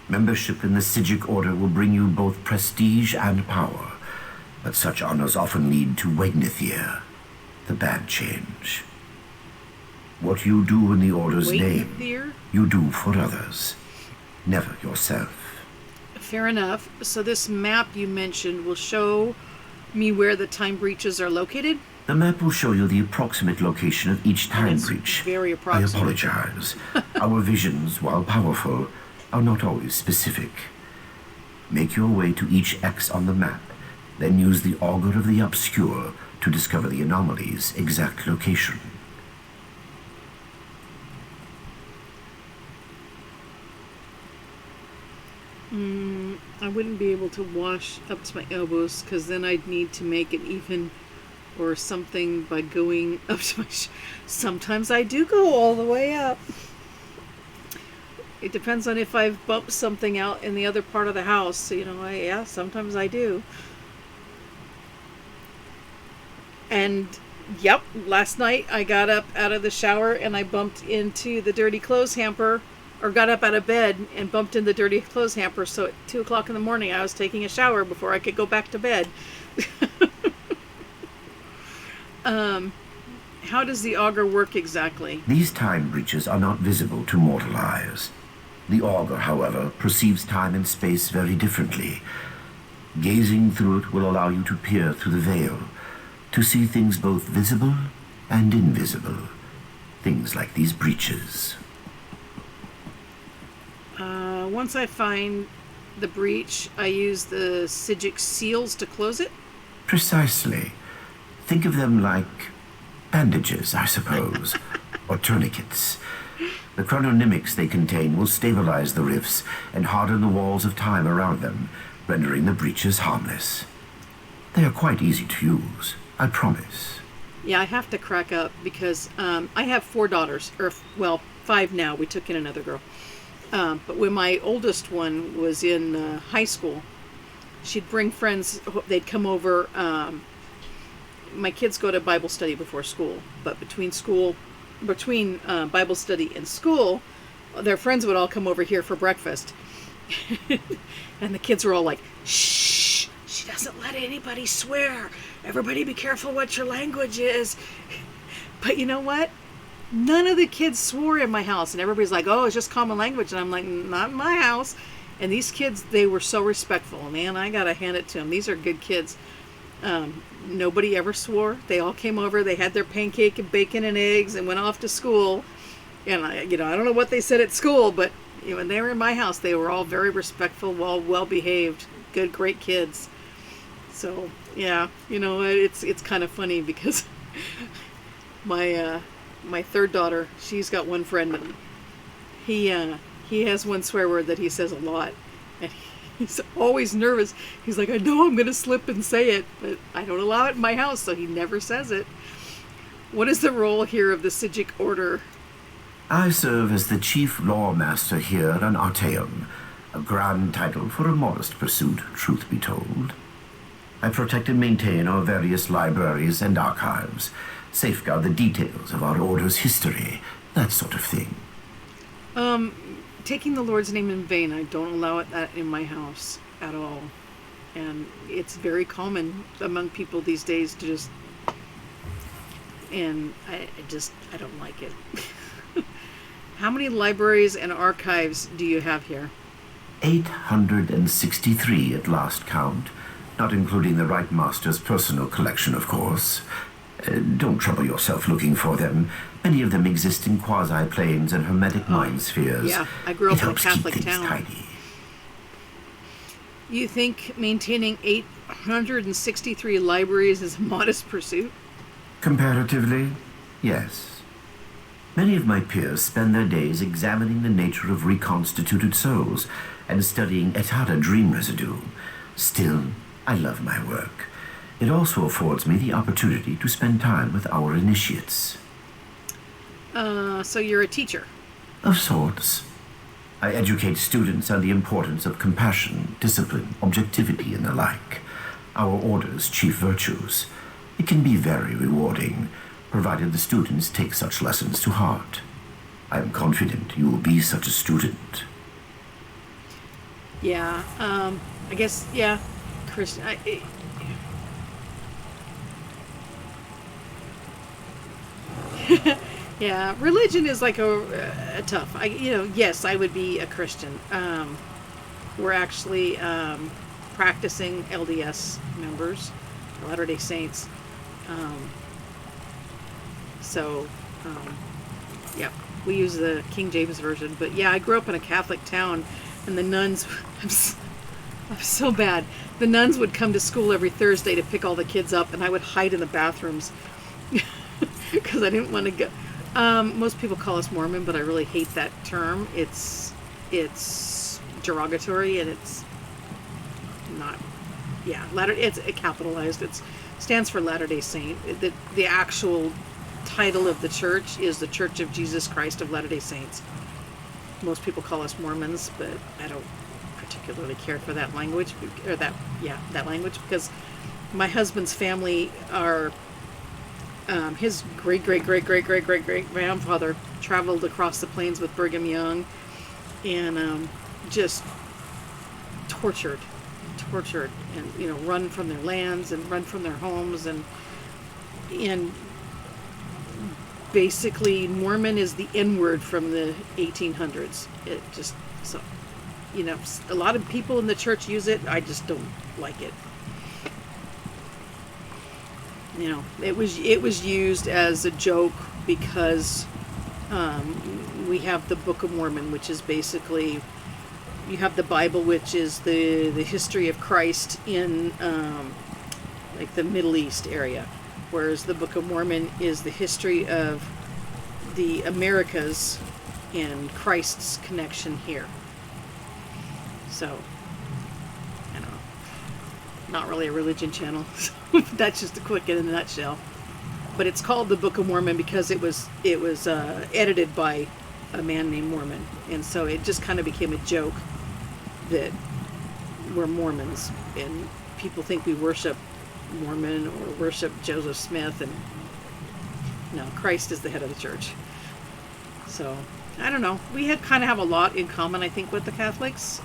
Membership in the Psijic Order will bring you both prestige and power, but such honors often lead to Wegnithir, the bad change. What you do in the Order's name, Wegnithir? you do for others, never yourself. Fair enough. So this map you mentioned will show me where the time breaches are located? The map will show you the approximate location of each time It's breach. very I approximate. apologize. Our visions, while powerful, are not always specific. Make your way to each X on the map, then use the Auger of the Obscure to discover the anomaly's exact location. I wouldn't be able to wash up to my elbows, because then I'd need to make it even or something by going up to my... Sometimes I do go all the way up. It depends on if I've bumped something out in the other part of the house. You know, yeah, sometimes I do. And, yep, last night I got up out of the shower and I bumped into the dirty clothes hamper, or got up out of bed and bumped in the dirty clothes hamper. So at 2 o'clock in the morning I was taking a shower before I could go back to bed. How does the auger work exactly? These time breaches are not visible to mortal eyes. The Auger, however, perceives time and space very differently. Gazing through it will allow you to peer through the veil, to see things both visible and invisible. Things like these breaches. Once I find the breach, I use the Psijic seals to close it. Precisely. Think of them like bandages, I suppose, or tourniquets. The chrononymics they contain will stabilize the rifts and harden the walls of time around them, rendering the breaches harmless. They are quite easy to use, I promise. Yeah, I have to crack up because I have 4 daughters, or, well, 5 now. We took in another girl. But when my oldest one was in high school, she'd bring friends. They'd come over. My kids go to Bible study before school, but between Bible study and school, their friends would all come over here for breakfast. And the kids were all like, "Shh, she doesn't let anybody swear. Everybody be careful what your language is." But you know what? None of the kids swore in my house, and everybody's like, "Oh, it's just common language." And I'm like, "Not in my house." And these kids, they were so respectful. Man, I gotta hand it to them. These are good kids. Nobody ever swore. They all came over. They had their pancake and bacon and eggs and went off to school. And I don't know what they said at school, but when they were in my house, they were all very respectful, well behaved, good, great kids. So yeah, it's kind of funny because my third daughter, she's got one friend, and he has one swear word that he says a lot, and he's always nervous. He's like, "I know I'm gonna slip and say it, but I don't allow it in my house," so he never says it. What is the role here of the Psijic Order? I serve as the chief lawmaster here on Arteum, a grand title for a modest pursuit, truth be told. I protect and maintain our various libraries and archives, safeguard the details of our order's history, that sort of thing. Taking the Lord's name in vain, I don't allow that in my house at all. And it's very common among people these days to just... And I don't like it. How many libraries and archives do you have here? 863 at last count, not including the Right Master's personal collection, of course. Don't trouble yourself looking for them. Many of them exist in quasi-planes and hermetic mind spheres. Yeah, I grew up It in a helps keep Catholic things town. tidy. You think maintaining 863 libraries is a modest pursuit? Comparatively, yes. Many of my peers spend their days examining the nature of reconstituted souls and studying Etata dream residue. Still, I love my work. It also affords me the opportunity to spend time with our initiates. So you're a teacher? Of sorts. I educate students on the importance of compassion, discipline, objectivity, and the like. Our order's chief virtues. It can be very rewarding, provided the students take such lessons to heart. I am confident you will be such a student. Yeah, I guess, yeah, Christian. Yeah, religion is like a tough. Yes, I would be a Christian. We're actually practicing LDS members, Latter-day Saints. Yeah, we use the King James version. But yeah, I grew up in a Catholic town, and the nuns. I'm so bad. The nuns would come to school every Thursday to pick all the kids up, and I would hide in the bathrooms because I didn't want to go. Most people call us Mormon, but I really hate that term. It's derogatory, and it's not. Yeah, it's capitalized. It stands for Latter-day Saint. The actual title of the church is the Church of Jesus Christ of Latter-day Saints. Most people call us Mormons, but I don't particularly care for that language, that language, because my husband's family are. His great grandfather traveled across the plains with Brigham Young, and just tortured, and run from their lands and run from their homes, and basically Mormon is the N-word from the 1800s. It just a lot of people in the church use it. I just don't like it. It was used as a joke because we have the Book of Mormon, which is basically, you have the Bible, which is the history of Christ in like the Middle East area, whereas the Book of Mormon is the history of the Americas and Christ's connection here. So, I don't know. Not really a religion channel. That's just a quick in a nutshell. But it's called the Book of Mormon because it was edited by a man named Mormon, and so it just kind of became a joke that we're Mormons, and people think we worship Mormon or worship Joseph Smith, and no, Christ is the head of the church. So I don't know. We kind of have a lot in common, I think, with the Catholics.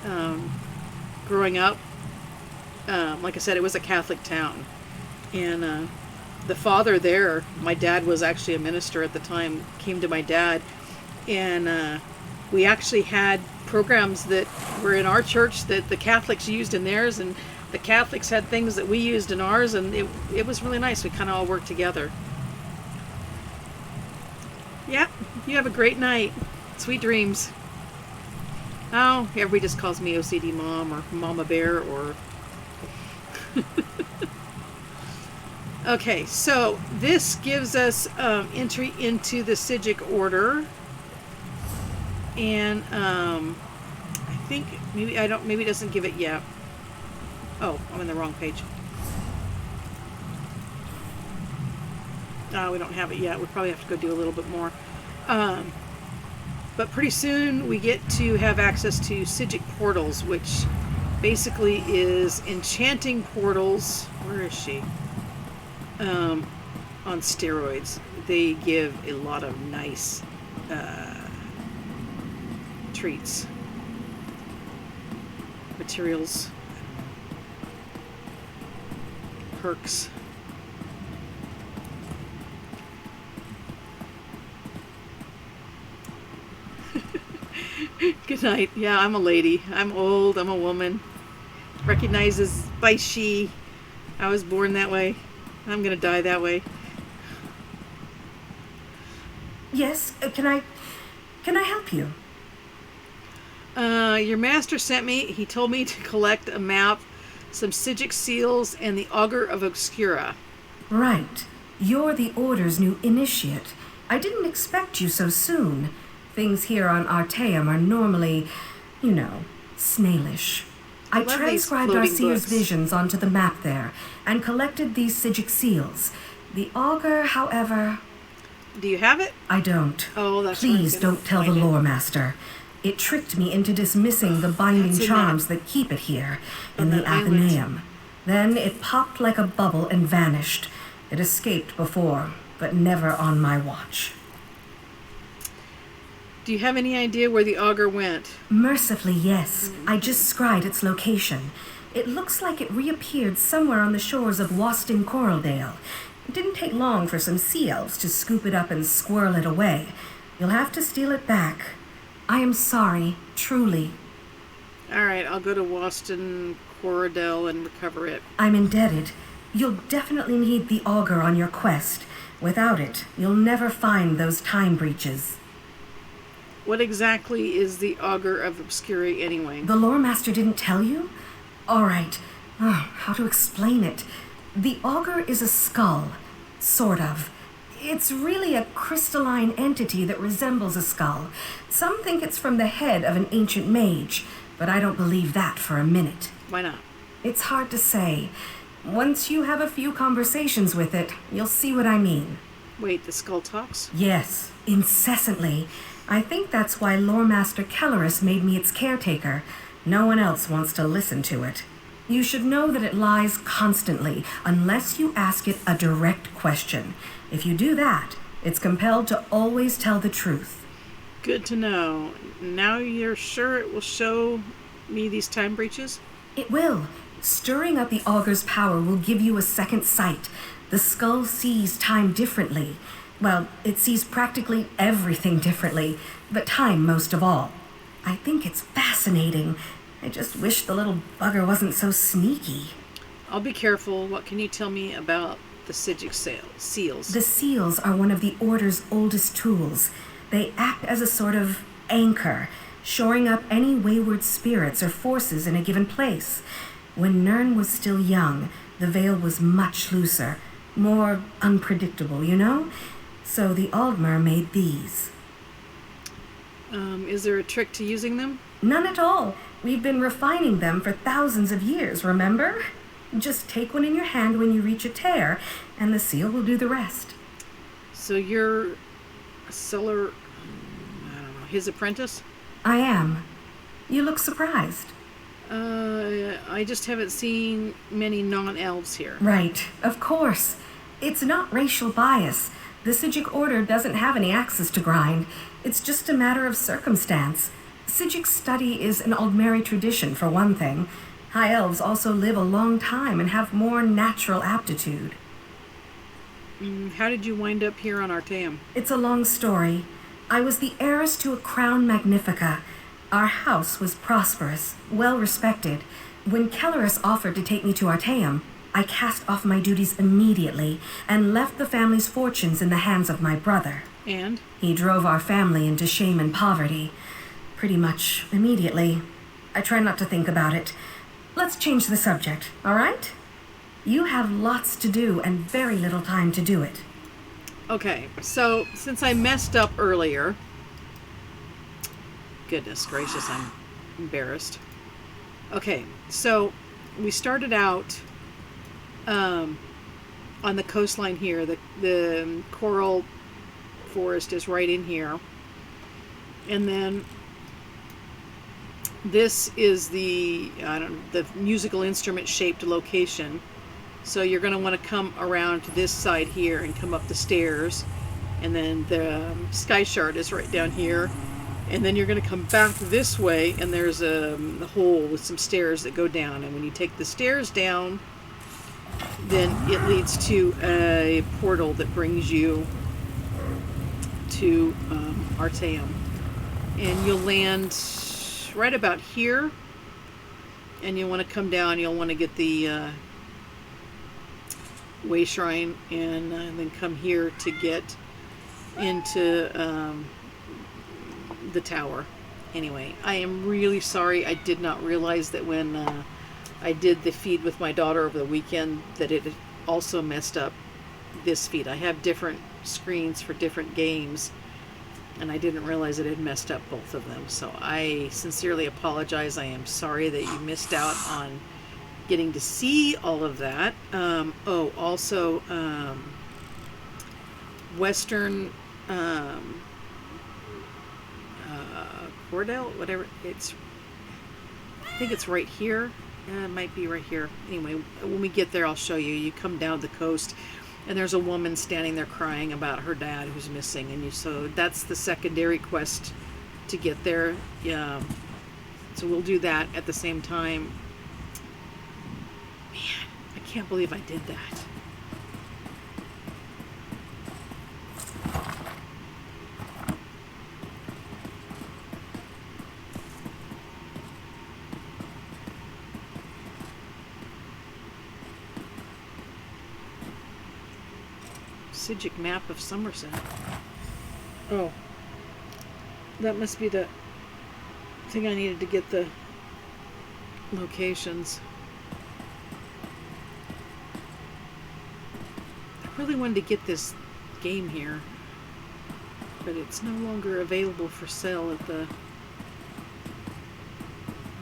Growing up, like I said, it was a Catholic town. And the father there, my dad was actually a minister at the time, came to my dad. And we actually had programs that were in our church that the Catholics used in theirs. And the Catholics had things that we used in ours. And it was really nice. We kind of all worked together. Yeah, you have a great night. Sweet dreams. Oh, everybody just calls me OCD Mom or Mama Bear or... Okay, so this gives us entry into the Sijic order, and I think maybe it doesn't give it yet. Oh, I'm in the wrong page. We don't have it yet. We probably have to go do a little bit more. But pretty soon we get to have access to Sijic portals, which basically is enchanting portals. Where is she? On steroids. They give a lot of nice treats, materials, perks. Good night. Yeah, I'm a lady. I'm old. I'm a woman. Recognizes by she. I was born that way. I'm gonna die that way. Yes, can I help you? Your master sent me. He told me to collect a map, some Sigic seals, and the Auger of Obscura. Right. You're the Order's new initiate. I didn't expect you so soon. Things here on Arteum are normally, snailish. I love these transcribed floating Arceer's books. visions onto the map there, and collected these Sigic seals. The Auger, however, Do you have it? I don't. Oh, that's where I'm Please gonna don't tell the find it. lore master. It tricked me into dismissing the binding That's in charms that keep it here, in on the that island. Athenaeum. Then it popped like a bubble and vanished. It escaped before, but never on my watch. Do you have any idea where the Auger went? Mercifully, yes. I just scried its location. It looks like it reappeared somewhere on the shores of Waston Coraldale. It didn't take long for some sea elves to scoop it up and squirrel it away. You'll have to steal it back. I am sorry, truly. All right, I'll go to Waston Corridel and recover it. I'm indebted. You'll definitely need the Auger on your quest. Without it, you'll never find those time breaches. What exactly is the Auger of Obscura anyway? The lore master didn't tell you? All right. How to explain it? The Auger is a skull. Sort of. It's really a crystalline entity that resembles a skull. Some think it's from the head of an ancient mage, but I don't believe that for a minute. Why not? It's hard to say. Once you have a few conversations with it, you'll see what I mean. Wait, the skull talks? Yes, incessantly. I think that's why Lore Master Kellerus made me its caretaker. No one else wants to listen to it. You should know that it lies constantly, unless you ask it a direct question. If you do that, it's compelled to always tell the truth. Good to know. Now you're sure it will show me these time breaches? It will. Stirring up the Auger's power will give you a second sight. The skull sees time differently. Well, it sees practically everything differently, but time most of all. I think it's fascinating. I just wish the little bugger wasn't so sneaky. I'll be careful. What can you tell me about the Sigic seals? The seals are one of the Order's oldest tools. They act as a sort of anchor, shoring up any wayward spirits or forces in a given place. When Nern was still young, the veil was much looser, more unpredictable, So the Aldmer made these. Is there a trick to using them? None at all. We've been refining them for thousands of years, remember? Just take one in your hand when you reach a tear, and the seal will do the rest. So you're a seller, his apprentice? I am. You look surprised. I just haven't seen many non-elves here. Right, of course. It's not racial bias. The Sigic Order doesn't have any axes to grind. It's just a matter of circumstance. Sigic study is an Aldmeri tradition, for one thing. High elves also live a long time and have more natural aptitude. How did you wind up here on Arteum? It's a long story. I was the heiress to a crown magnifica. Our house was prosperous, well respected. When Kellerus offered to take me to Arteum, I cast off my duties immediately and left the family's fortunes in the hands of my brother. And? He drove our family into shame and poverty. Pretty much immediately. I try not to think about it. Let's change the subject, all right? You have lots to do and very little time to do it. Okay, so since I messed up earlier... Goodness gracious, I'm embarrassed. Okay, so we started out on the coastline here. The coral forest is right in here. And then this is the musical instrument shaped location. So you're going to want to come around to this side here and come up the stairs. And then the sky shard is right down here. And then you're going to come back this way, and there's a hole with some stairs that go down. And when you take the stairs down, then it leads to a portal that brings you to Arteum. And you'll land right about here. And you'll want to come down. You'll want to get the way shrine, and then come here to get into the tower. Anyway, I am really sorry. I did not realize that when I did the feed with my daughter over the weekend that it also messed up this feed. I have different screens for different games, and I didn't realize it had messed up both of them. So I sincerely apologize. I am sorry that you missed out on getting to see all of that. Also, Western Cordell, whatever it's, I think it's right here. It might be right here. Anyway, when we get there, I'll show you. You come down the coast, and there's a woman standing there crying about her dad who's missing, and so that's the secondary quest to get there. Yeah, so we'll do that at the same time. Man, I can't believe I did that. Sigic map of Summerset. Oh, that must be the thing I needed to get the locations. I really wanted to get this game here, but it's no longer available for sale at the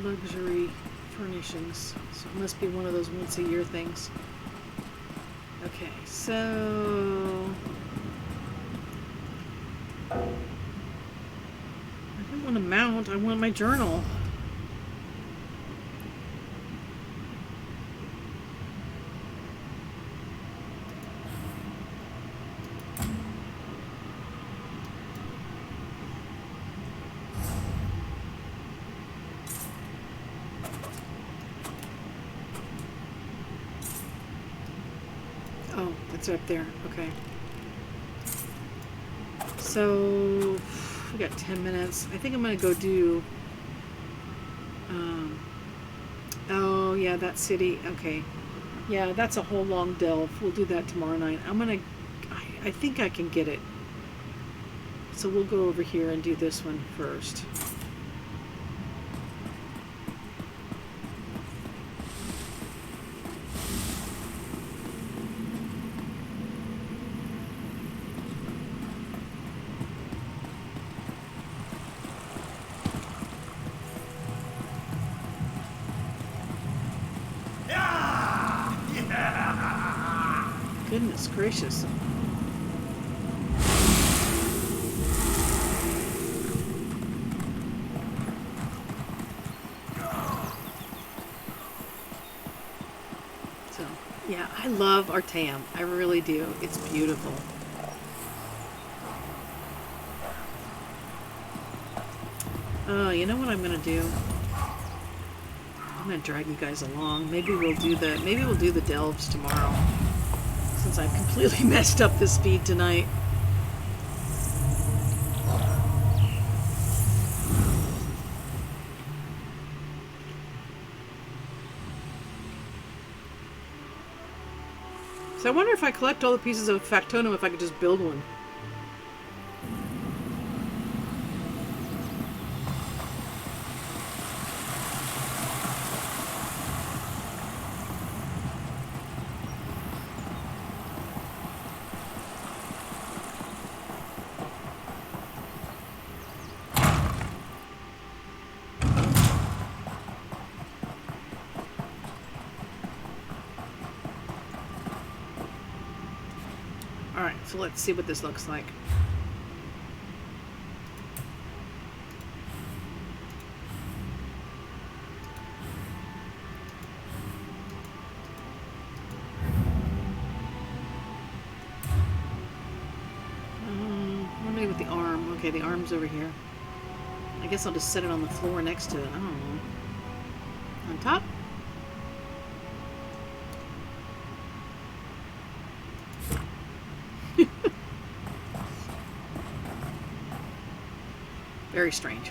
luxury furnishings, so it must be one of those once a year things. Okay, so I don't want to mount, I want my journal. Oh, it's up there. Okay. So, we got 10 minutes. I think I'm going to go do... oh, yeah, that city. Okay. Yeah, that's a whole long delve. We'll do that tomorrow night. I think I can get it. So we'll go over here and do this one first. Goodness gracious. So, yeah, I love Artaeum. I really do. It's beautiful. Oh, you know what I'm going to do? I'm going to drag you guys along. Maybe we'll do the delves tomorrow, since I've completely messed up this feed tonight. So I wonder if I collect all the pieces of Factotum, if I could just build one. Alright, so let's see what this looks like. What do I do with the arm? Okay, the arm's over here. I guess I'll just set it on the floor next to it. I don't know. On top? Very strange.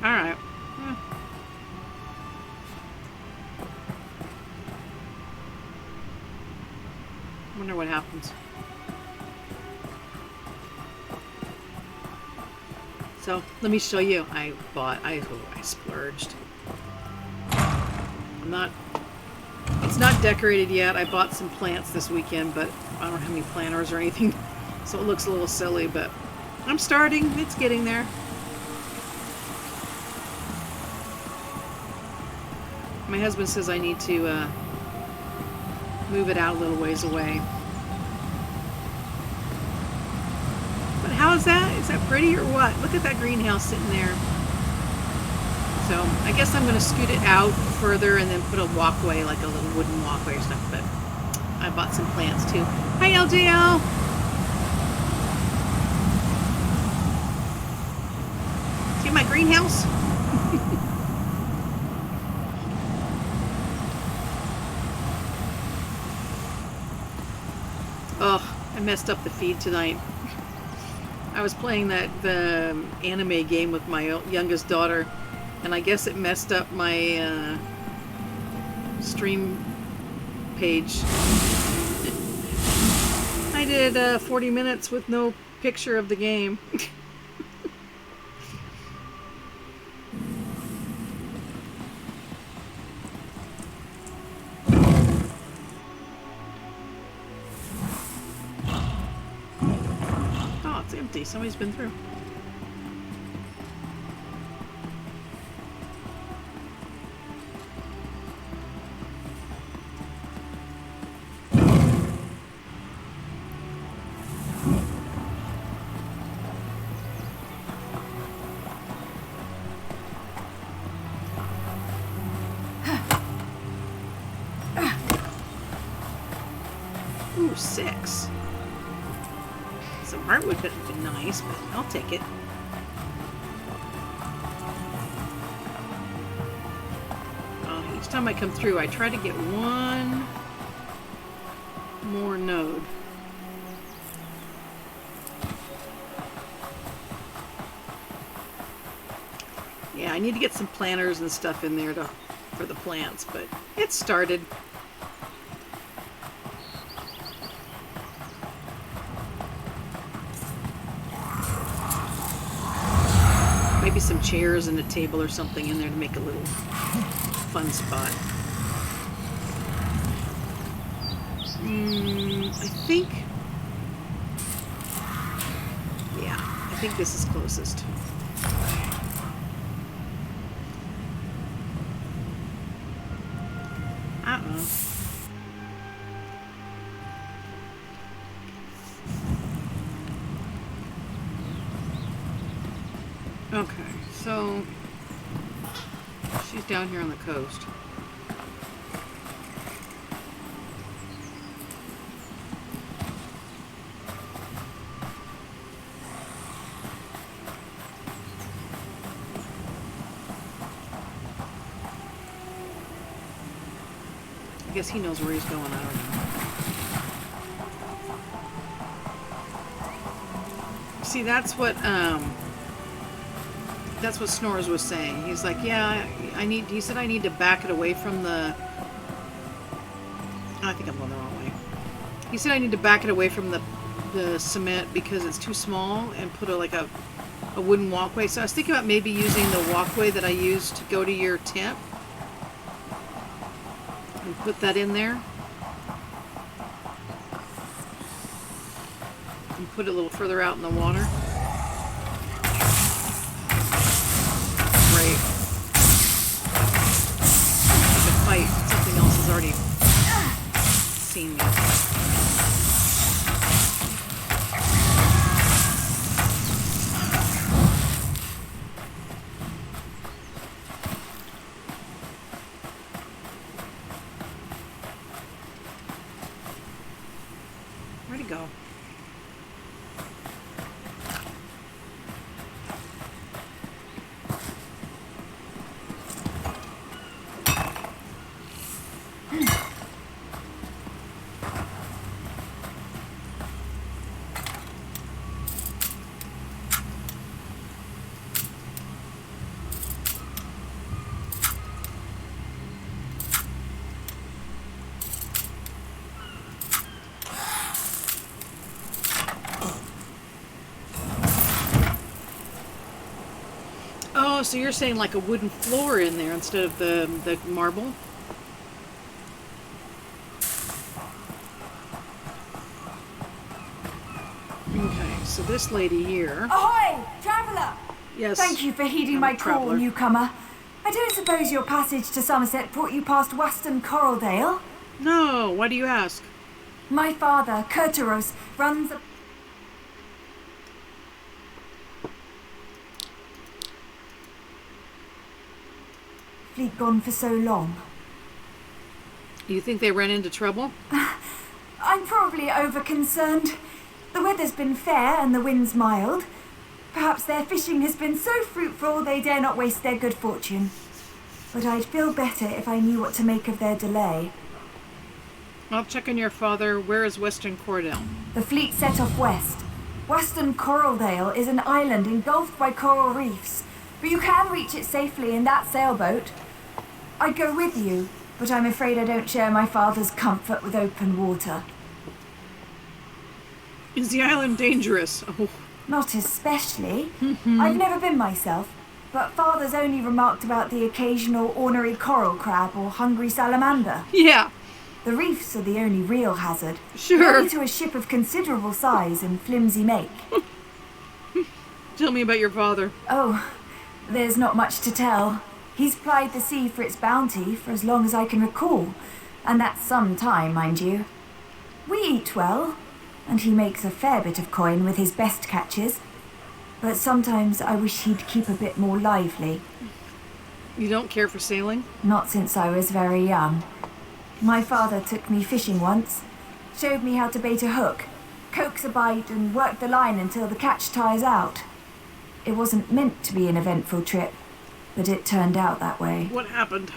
Alright. Yeah. Wonder what happens. So, let me show you. I splurged. It's not decorated yet. I bought some plants this weekend, but I don't have any planters or anything, so it looks a little silly, but I'm starting. It's getting there. My husband says I need to move it out a little ways away. But how is that? Is that pretty or what? Look at that greenhouse sitting there. So I guess I'm going to scoot it out further and then put a walkway, like a little wooden walkway or stuff. But I bought some plants too. Hi, LJL. See my greenhouse? Oh, I messed up the feed tonight. I was playing the anime game with my youngest daughter, and I guess it messed up my stream page. I did 40 minutes with no picture of the game. Oh, it's empty. Somebody's been through. Ooh, 6. Some heartwood would be nice, but I'll take it. Each time I come through, I try to get one more node. Yeah, I need to get some planters and stuff in there for the plants, but it started. Maybe some chairs and a table or something in there to make a little fun spot. I think this is closest. Okay, so she's down here on the coast. I guess he knows where he's going, I don't know. See, that's what Snores was saying. He's like, yeah, he said I need to back it away from the, I think I'm going the wrong way. He said I need to back it away from the cement because it's too small and put a wooden walkway. So I was thinking about maybe using the walkway that I used to go to your tent and put that in there. And put it a little further out in the water. Something else has already seen me. Where'd he go? so you're saying like a wooden floor in there instead of the marble? Okay, so this lady here. Ahoy, traveller! Yes. Thank you for heeding I'm my a call, traveller. newcomer. I don't suppose your passage to Summerset brought you past Weston Coraldale? No, why do you ask? My father, Kurteros, runs a... fleet gone for so long. You think they ran into trouble? I'm probably over-concerned. The weather's been fair and the wind's mild. Perhaps their fishing has been so fruitful they dare not waste their good fortune. But I'd feel better if I knew what to make of their delay. I'll check on your father. Where is Western Cordell? The fleet set off west. Western Coraldale is an island engulfed by coral reefs, but you can reach it safely in that sailboat. I'd go with you, but I'm afraid I don't share my father's comfort with open water. Is the island dangerous? Oh, Not especially. I've never been myself, but father's only remarked about the occasional ornery coral crab or hungry salamander. yeah, The reefs are the only real hazard. Sure. Only to a ship of considerable size and flimsy make. Tell me about your father. Oh, there's not much to tell. He's plied the sea for its bounty for as long as I can recall, and that's some time, mind you. We eat well, and he makes a fair bit of coin with his best catches, but sometimes I wish he'd keep a bit more lively. You don't care for sailing? Not since I was very young. My father took me fishing once, showed me how to bait a hook, coax a bite and work the line until the catch tires out. It wasn't meant to be an eventful trip, but it turned out that way. What happened?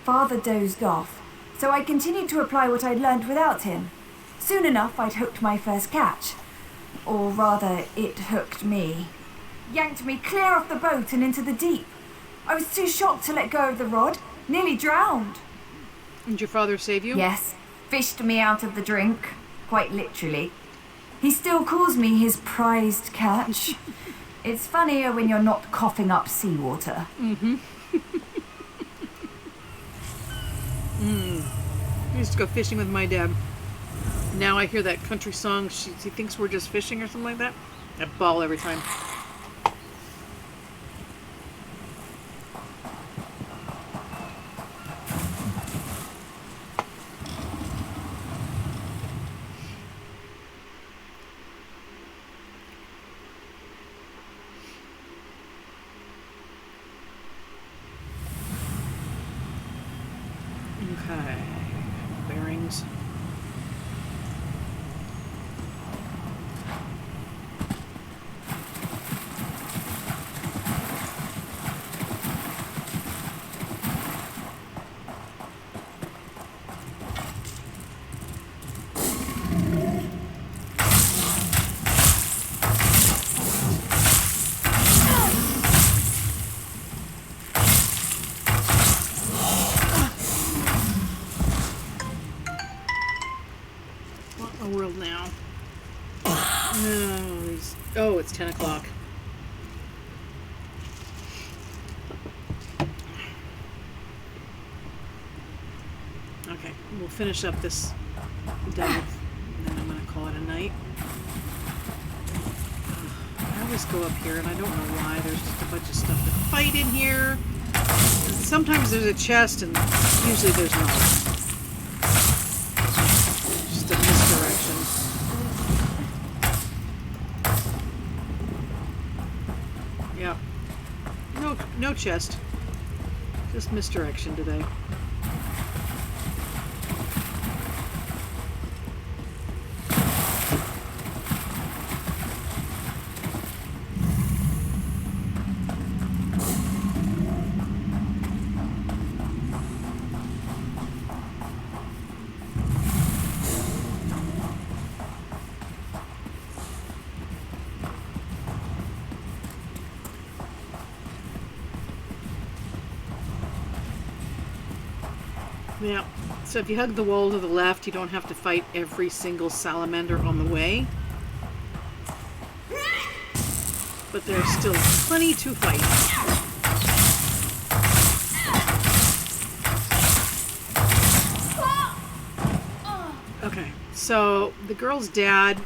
Father dozed off, so I continued to apply what I'd learnt without him. Soon enough, I'd hooked my first catch. Or rather, it hooked me. Yanked me clear off the boat and into the deep. I was too shocked to let go of the rod, nearly drowned. Did your father save you? Yes, fished me out of the drink, quite literally. He still calls me his prized catch. It's funnier when you're not coughing up seawater. I used to go fishing with my dad. Now I hear that country song. He thinks we're just fishing or something like that. I bawl every time. Okay. Bearings. World now. Oh, it's 10 o'clock. Okay, we'll finish up this dive, and then I'm going to call it a night. I always go up here, and I don't know why. There's just a bunch of stuff to fight in here. Sometimes there's a chest, and usually there's not. Just a misdirection. Yeah. No chest. Just misdirection today. Yeah, so if you hug the wall to the left, you don't have to fight every single salamander on the way. But there's still plenty to fight. So the girl's dad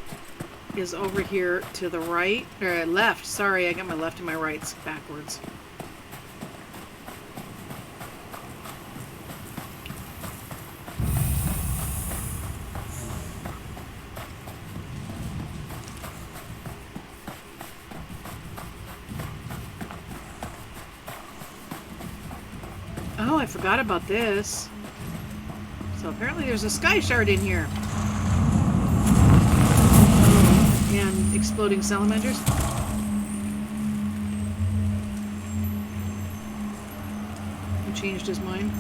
is over here to the right, or left. Sorry, I got my left and my rights backwards. Oh, I forgot about this. So apparently there's a sky shard in here. And exploding salamanders. He changed his mind.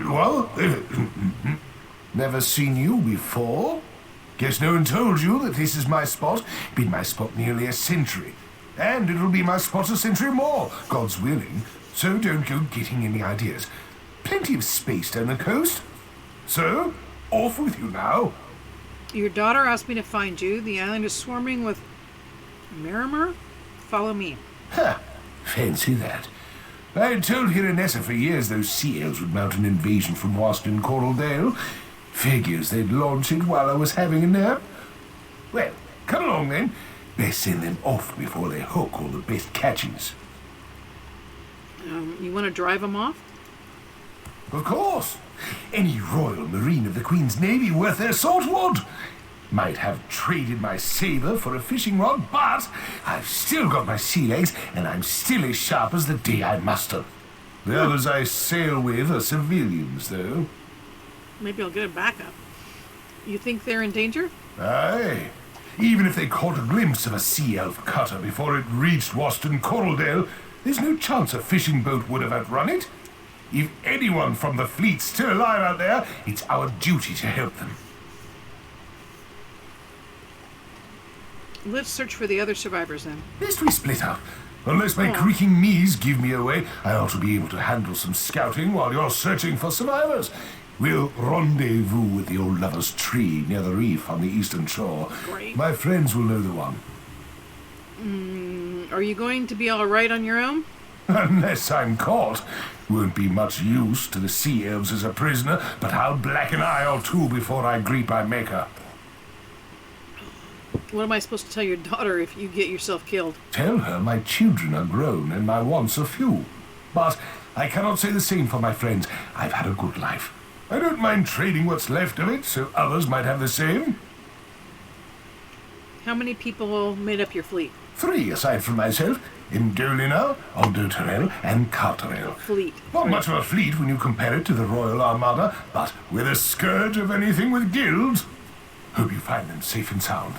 Well, never seen you before. Guess no one told you that this is my spot. Been my spot nearly a century. And it'll be my spot a century more, God's willing. So don't go getting any ideas. Plenty of space down the coast. So, off with you now. Your daughter asked me to find you. The island is swarming with Miramar. Follow me. Ha! Fancy that. I had told Hiranessa for years those sea elves would mount an invasion from Waston Coraldale. Figures they'd launch it while I was having a nap. Well, come along then. Best send them off before they hook all the best catches. You want to drive them off? Of course. Any Royal Marine of the Queen's Navy worth their salt would. Might have traded my saber for a fishing rod, but I've still got my sea legs, and I'm still as sharp as the day I muster. The others I sail with are civilians, though. Maybe I'll get a backup. You think they're in danger? Aye. Even if they caught a glimpse of a sea elf cutter before it reached Waston Coraldale, there's no chance a fishing boat would have outrun it. If anyone from the fleet's still alive out there, it's our duty to help them. Let's search for the other survivors then. Best we split up. Unless my creaking knees give me away, I ought to be able to handle some scouting while you're searching for survivors. We'll rendezvous with the old lover's tree near the reef on the eastern shore. Great. My friends will know the one. Are you going to be all right on your own? Unless I'm caught. Won't be much use to the sea elves as a prisoner, but I'll black an eye or two before I greet my maker. What am I supposed to tell your daughter if you get yourself killed? Tell her my children are grown and my wants are few. But I cannot say the same for my friends. I've had a good life. I don't mind trading what's left of it, so others might have the same. How many people made up your fleet? 3 aside from myself. Indolina, Aldoterel, and Carterel. Fleet. Not much of a fleet when you compare it to the Royal Armada, but with a scourge of anything with gills. Hope you find them safe and sound.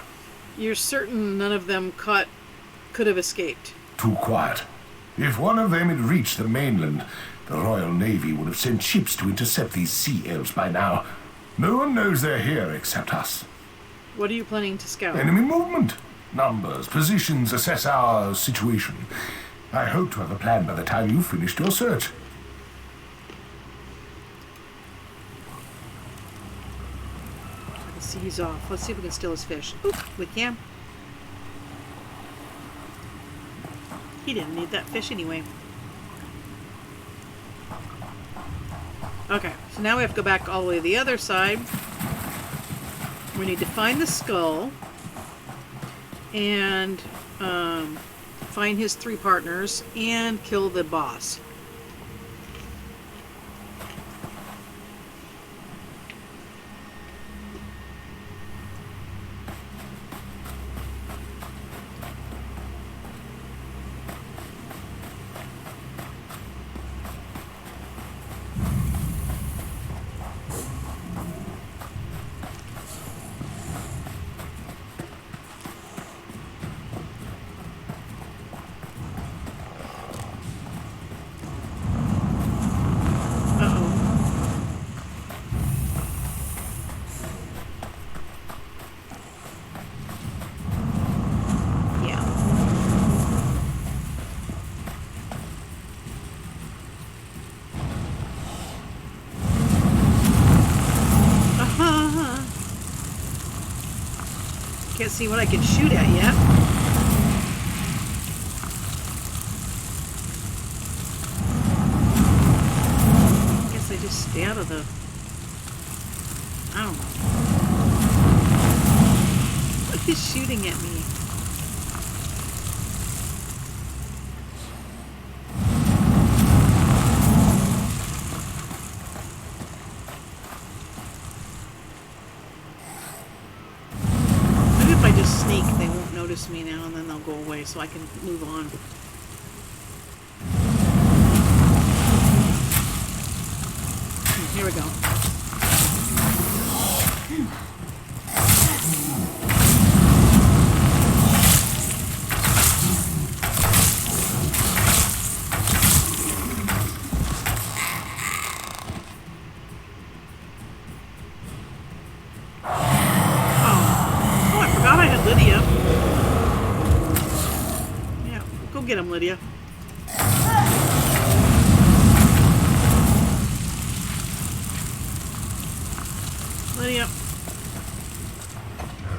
You're certain none of them could have escaped? Too quiet. If one of them had reached the mainland, the Royal Navy would have sent ships to intercept these sea elves by now. No one knows they're here except us. What are you planning to scout? Enemy movement. Numbers, positions, assess our situation. I hope to have a plan by the time you've finished your search. The sea's off. Let's see if we can steal his fish. Oop, we can. He didn't need that fish anyway. Okay, so now we have to go back all the way to the other side. We need to find the skull and find his 3 partners and kill the boss. can't see what I can shoot at yet. I guess I just stay out of the... I don't know. What is shooting at me? Maybe if I just sneak, they won't notice me now, and then they'll go away, so I can move on. Here we go. Oh, I forgot I had Lydia. Yeah, go get him, Lydia. Lydia.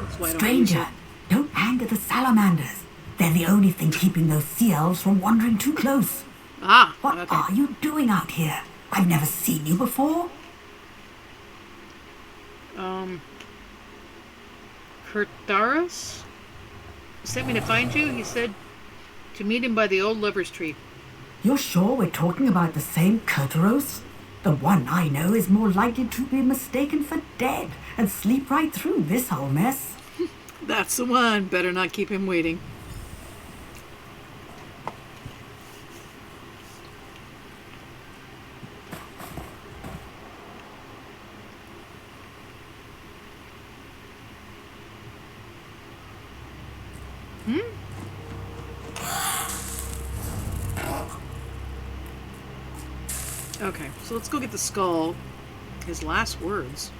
That's why I don't use Stranger, it. don't anger the salamanders. They're the only thing keeping those sea elves from wandering too close. Ah, What okay. are you doing out here? I've never seen you before. Kurtaris sent me to find you. He said to meet him by the old lover's tree. You're sure we're talking about the same Kurtaros? The one I know is more likely to be mistaken for dead and sleep right through this whole mess. That's the one. Better not keep him waiting. Okay, so let's go get the skull. His last words.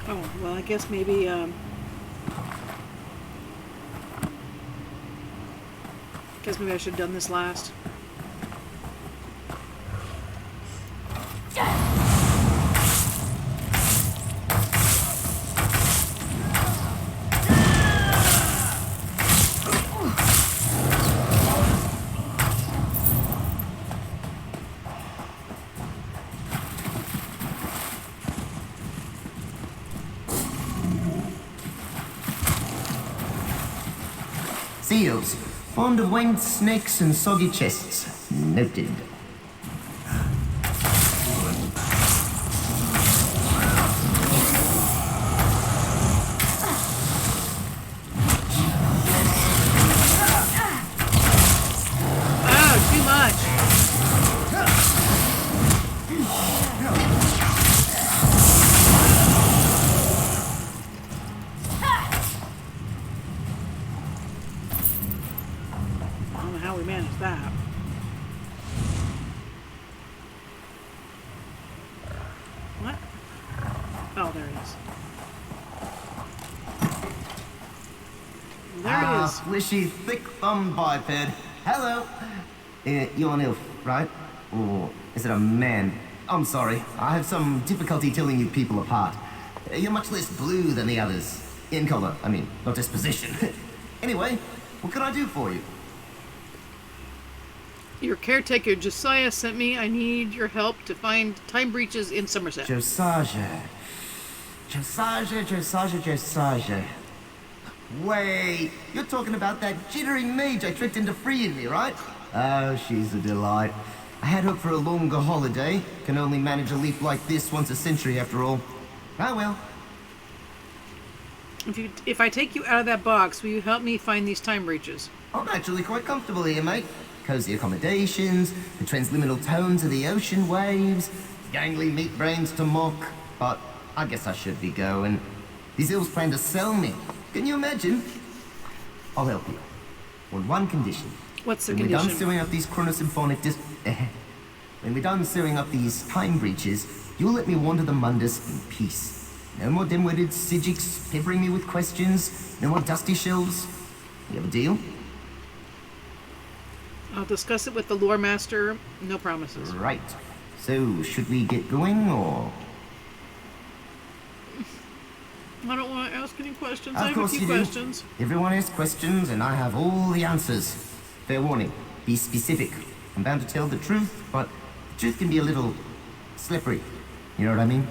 Oh, well, I guess maybe, guess maybe I should have done this last. Seals. Fond of winged snakes and soggy chests. Noted. Oh, too much. I don't know how we managed that. What? Oh, there it is. There it is. Slishy, thick-thumbed biped. Hello. You're an elf, right? Or is it a man? I'm sorry. I have some difficulty telling you people apart. You're much less blue than the others. In color, I mean, not disposition. Anyway, what can I do for you? Your caretaker Josiah sent me. I need your help to find time breaches in Summerset. Josiah. Wait, you're talking about that jittering mage I tricked into freeing me, right? Oh, she's a delight. I had hoped for a longer holiday. Can only manage a leap like this once a century after all. Ah well. If I take you out of that box, will you help me find these time breaches? I'm actually quite comfortable here, mate. Cozy accommodations, the transliminal tones of the ocean waves, gangly meat brains to mock. But I guess I should be going. These ills plan to sell me. Can you imagine? I'll help you. On one condition. What's the When we're done condition? sewing up these chronosymphonic when we're done sewing up these time breaches, you'll let me wander the Mundus in peace. No more dim-witted Sijiks peppering me with questions. No more dusty shelves. You have a deal? I'll discuss it with the lore master. No promises. Right. So, should we get going, or...? I don't want to ask any questions. I Of have a course few you do. questions. Everyone asks questions, and I have all the answers. Fair warning. Be specific. I'm bound to tell the truth, but the truth can be a little slippery. You know what I mean?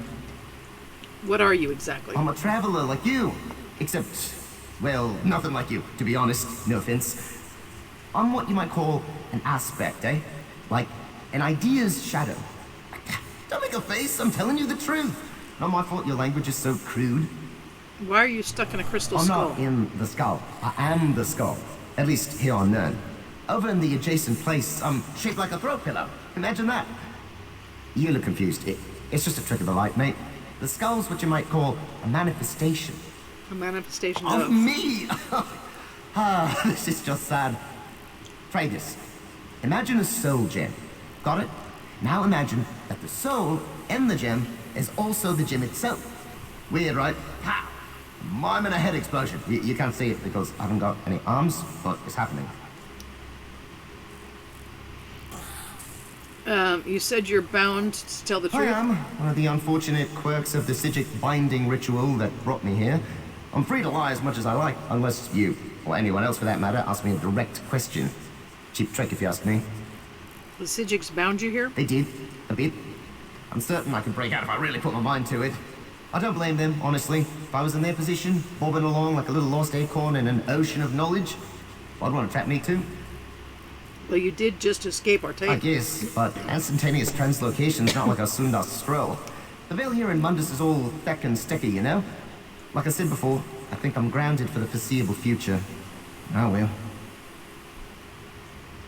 What are you exactly? I'm a traveler like you. Except, well, nothing like you, to be honest. No offense. I'm what you might call an aspect, eh? Like an idea's shadow. Don't make a face, I'm telling you the truth. Not my fault your language is so crude. Why are you stuck in a crystal I'm skull? not in the skull. I am the skull. At least here on Nern. Over in the adjacent place, I'm shaped like a throat pillow. Imagine that. You look confused. It's just a trick of the light, mate. The skull's what you might call a manifestation. A manifestation Of of... me! Ah, this is just sad. Try this. Imagine a soul gem. Got it? Now imagine that the soul in the gem is also the gem itself. Weird, right? Ha! I'm in a head explosion. You can't see it because I haven't got any arms, but it's happening. You said you're bound to tell the truth? I am. One of the unfortunate quirks of the Sijic binding ritual that brought me here. I'm free to lie as much as I like, unless you, or anyone else for that matter, ask me a direct question. Cheap trick if you ask me. The Sijiks bound you here? They did. A bit. I'm certain I could break out if I really put my mind to it. I don't blame them, honestly. If I was in their position, bobbing along like a little lost acorn in an ocean of knowledge, I'd want to trap me too. Well, you did just escape our tape. I guess, but instantaneous translocation's not like a Sundar stroll. The veil here in Mundus is all thick and sticky, you know? Like I said before, I think I'm grounded for the foreseeable future. Oh well.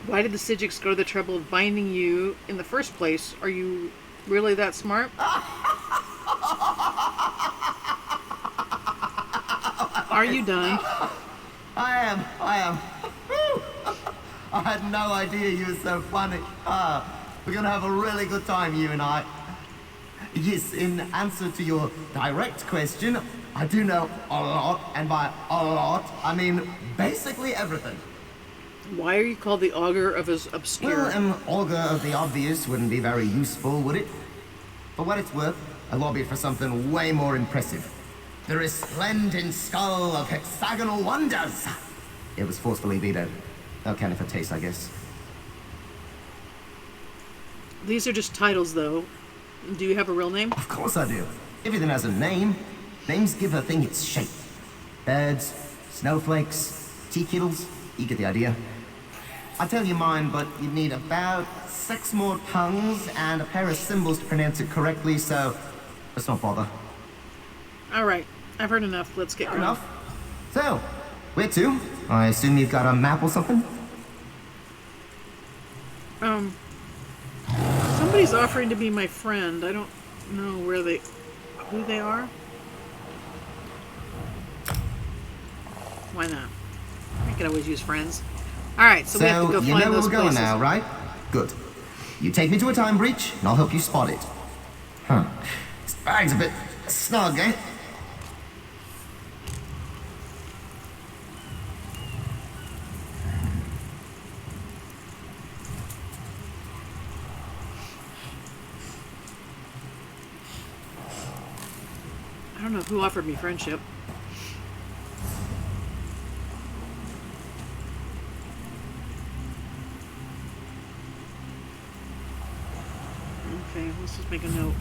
Why did the Sijiks go to the trouble of binding you in the first place? Are you really that smart? Are you done? I am. I had no idea you were so funny. We're gonna have a really good time, you and I. Yes, in answer to your direct question, I do know a lot, and by a lot, I mean basically everything. Why are you called the Auger of his obscure? Well, an augur of the obvious wouldn't be very useful, would it? For what it's worth, I lobbied for something way more impressive. The resplendent skull of hexagonal wonders! It was forcefully vetoed. No can for taste, I guess. These are just titles, though. Do you have a real name? Of course I do. Everything has a name. Names give a thing its shape. Birds, snowflakes, tea kettles. You get the idea. I tell you mine, but you'd need about 6 more tongues and a pair of symbols to pronounce it correctly, so let's not bother. All right. I've heard enough. Let's get going. Enough. So, where to? I assume you've got a map or something? Somebody's offering to be my friend. I don't know who they are. Why not? I could always use friends. All right, so we have to go you find know where those we're going places. now, right? Good. You take me to a time breach, and I'll help you spot it. Huh. This bag's a bit snug, eh? I don't know who offered me friendship. Okay, let's just make a note.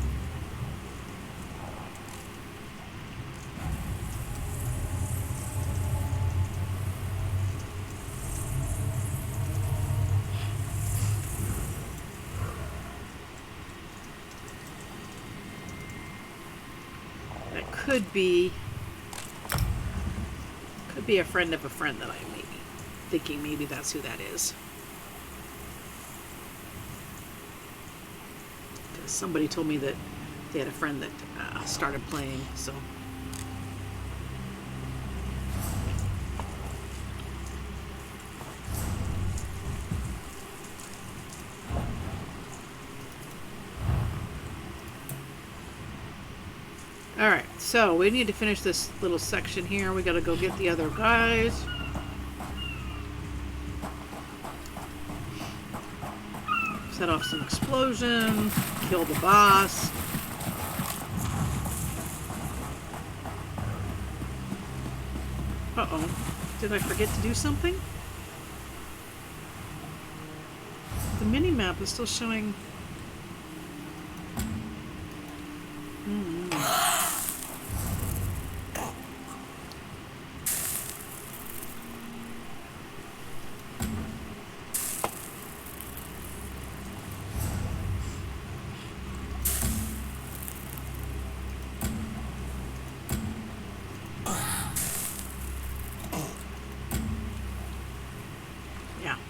That could be a friend of a friend that I maybe. thinking maybe that's who that is. Because somebody told me that they had a friend that started playing, so. Alright, so we need to finish this little section here. We gotta go get the other guys. Set off some explosions, kill the boss. Uh-oh. Did I forget to do something? The mini-map is still showing...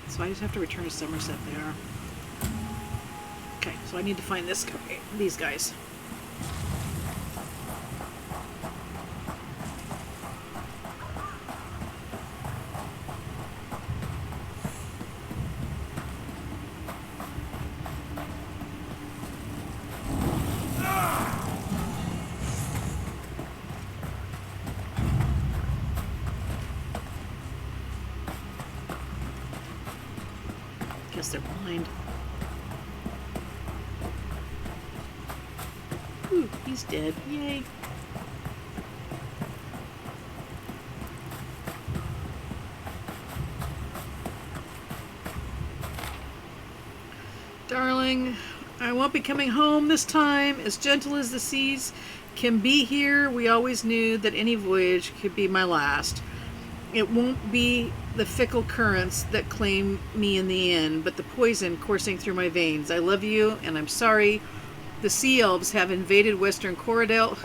So I just have to return to Summerset there. Okay, so I need to find this guy, these guys. Guess they're blind. Ooh, he's dead. Yay. Darling, I won't be coming home this time. As gentle as the seas can be here, we always knew that any voyage could be my last. It won't be the fickle currents that claim me in the end, but the poison coursing through my veins. I love you, and I'm sorry. The sea elves have invaded Western Corridel.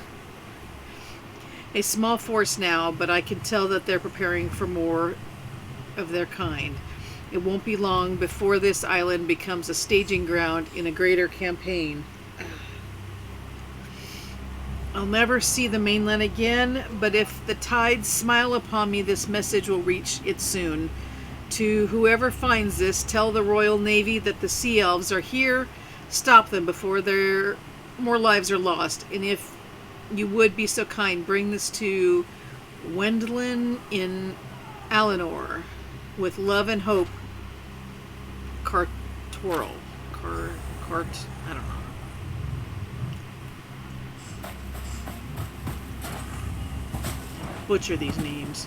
A small force now, but I can tell that they're preparing for more of their kind. It won't be long before this island becomes a staging ground in a greater campaign. I'll never see the mainland again, but if the tides smile upon me, this message will reach it soon. To whoever finds this, tell the Royal Navy that the Sea Elves are here. Stop them before their more lives are lost. And if you would be so kind, bring this to Wendlin in Alinor. With love and hope, Cartorl. I don't know. Butcher these names.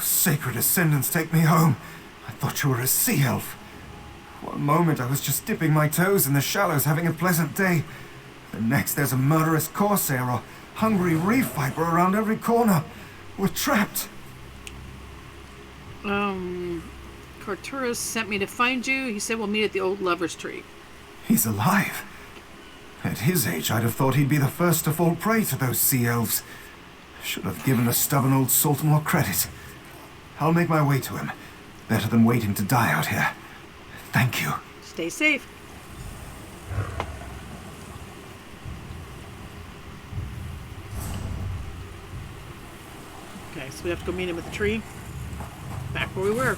Sacred Ascendants, take me home. I thought you were a sea elf. One moment I was just dipping my toes in the shallows having a pleasant day. The next there's a murderous corsair or hungry reef viper around every corner. We're trapped. Carturus sent me to find you. He said we'll meet at the old lover's tree. He's alive. At his age, I'd have thought he'd be the first to fall prey to those sea elves. Should have given the stubborn old sultan more credit. I'll make my way to him. Better than waiting to die out here. Thank you. Stay safe. Okay, so we have to go meet him at the tree. Back where we were.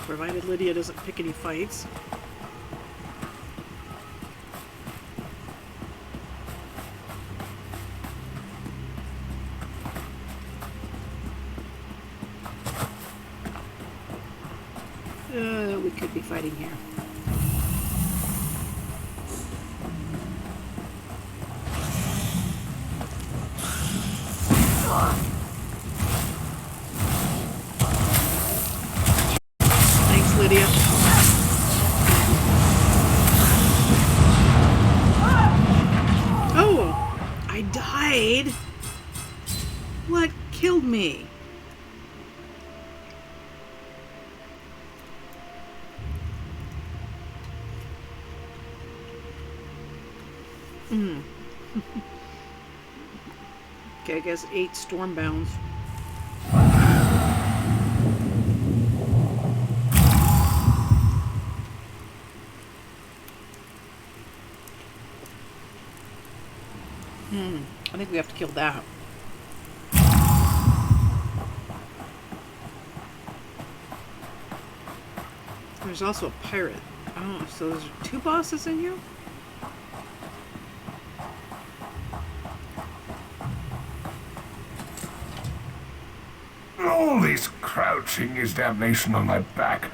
Provided Lydia doesn't pick any fights. we could be fighting here. Thanks, Lydia. Oh, I died. What killed me? Okay, I guess 8 stormbounds. I think we have to kill that. There's also a pirate. Oh, so there's 2 bosses in here? All this crouching is damnation on my back.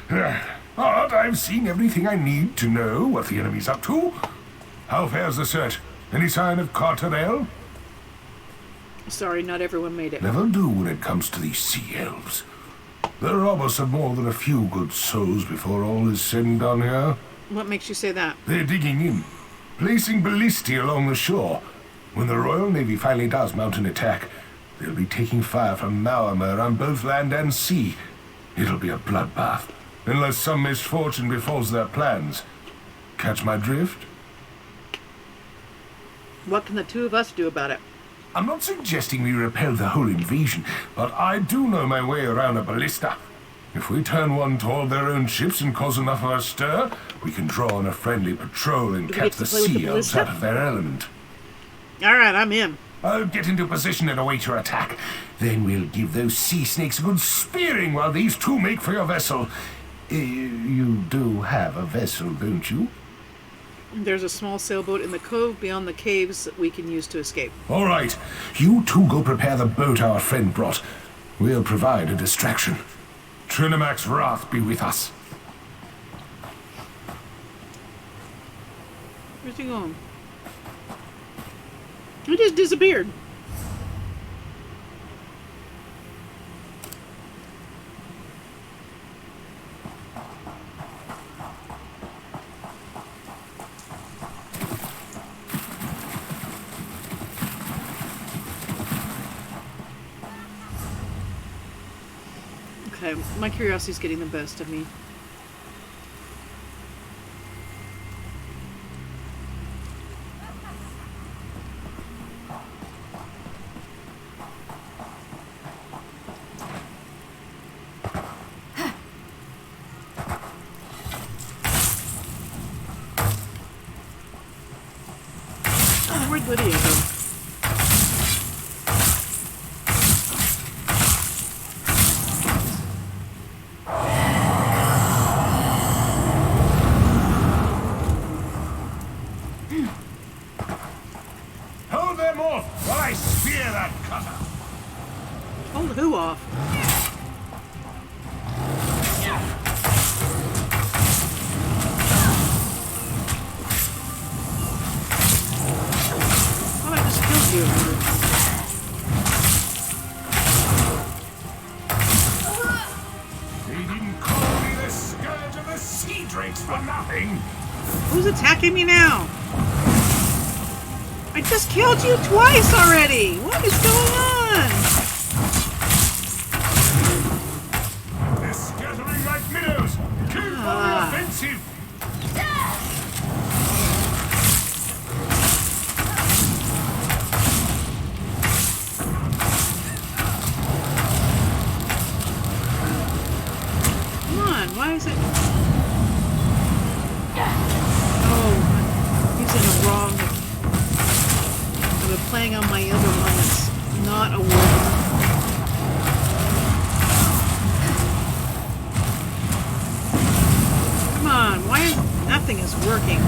But I've seen everything I need to know what the enemy's up to. How fares the search? Any sign of Carterel? Sorry, not everyone made it. Never do when it comes to these sea elves. They're rob us of more than a few good souls before all is said and done here. What makes you say that? They're digging in, placing ballistae along the shore. When the Royal Navy finally does mount an attack, they'll be taking fire from Maormer on both land and sea. It'll be a bloodbath, unless some misfortune befalls their plans. Catch my drift? What can the 2 of us do about it? I'm not suggesting we repel the whole invasion, but I do know my way around a ballista. If we turn one toward their own ships and cause enough of a stir, we can draw on a friendly patrol and Do we catch get the to play with the sea elves ballista? out of their element. Alright, I'm in. I'll get into position and await your attack. Then we'll give those sea snakes a good spearing while these 2 make for your vessel. You do have a vessel, don't you? There's a small sailboat in the cove beyond the caves that we can use to escape. All right. You 2 go prepare the boat our friend brought. We'll provide a distraction. Trinamac's wrath be with us. Where's he going? He just disappeared. Okay, my curiosity's getting the best of me. Oh, where'd Lydia go? Hold them off while I spear that cutter. Hold who off? Oh, I just killed you. They didn't call me the scourge of the sea drakes for nothing. Who's attacking me now? I just killed you twice already! What is going on? They're scattering like minnows. Keep on the offensive. Come on, why is it... Oh, I'm using the wrong... I'm playing on my other one that's not a war. Come on, why is... Nothing is working.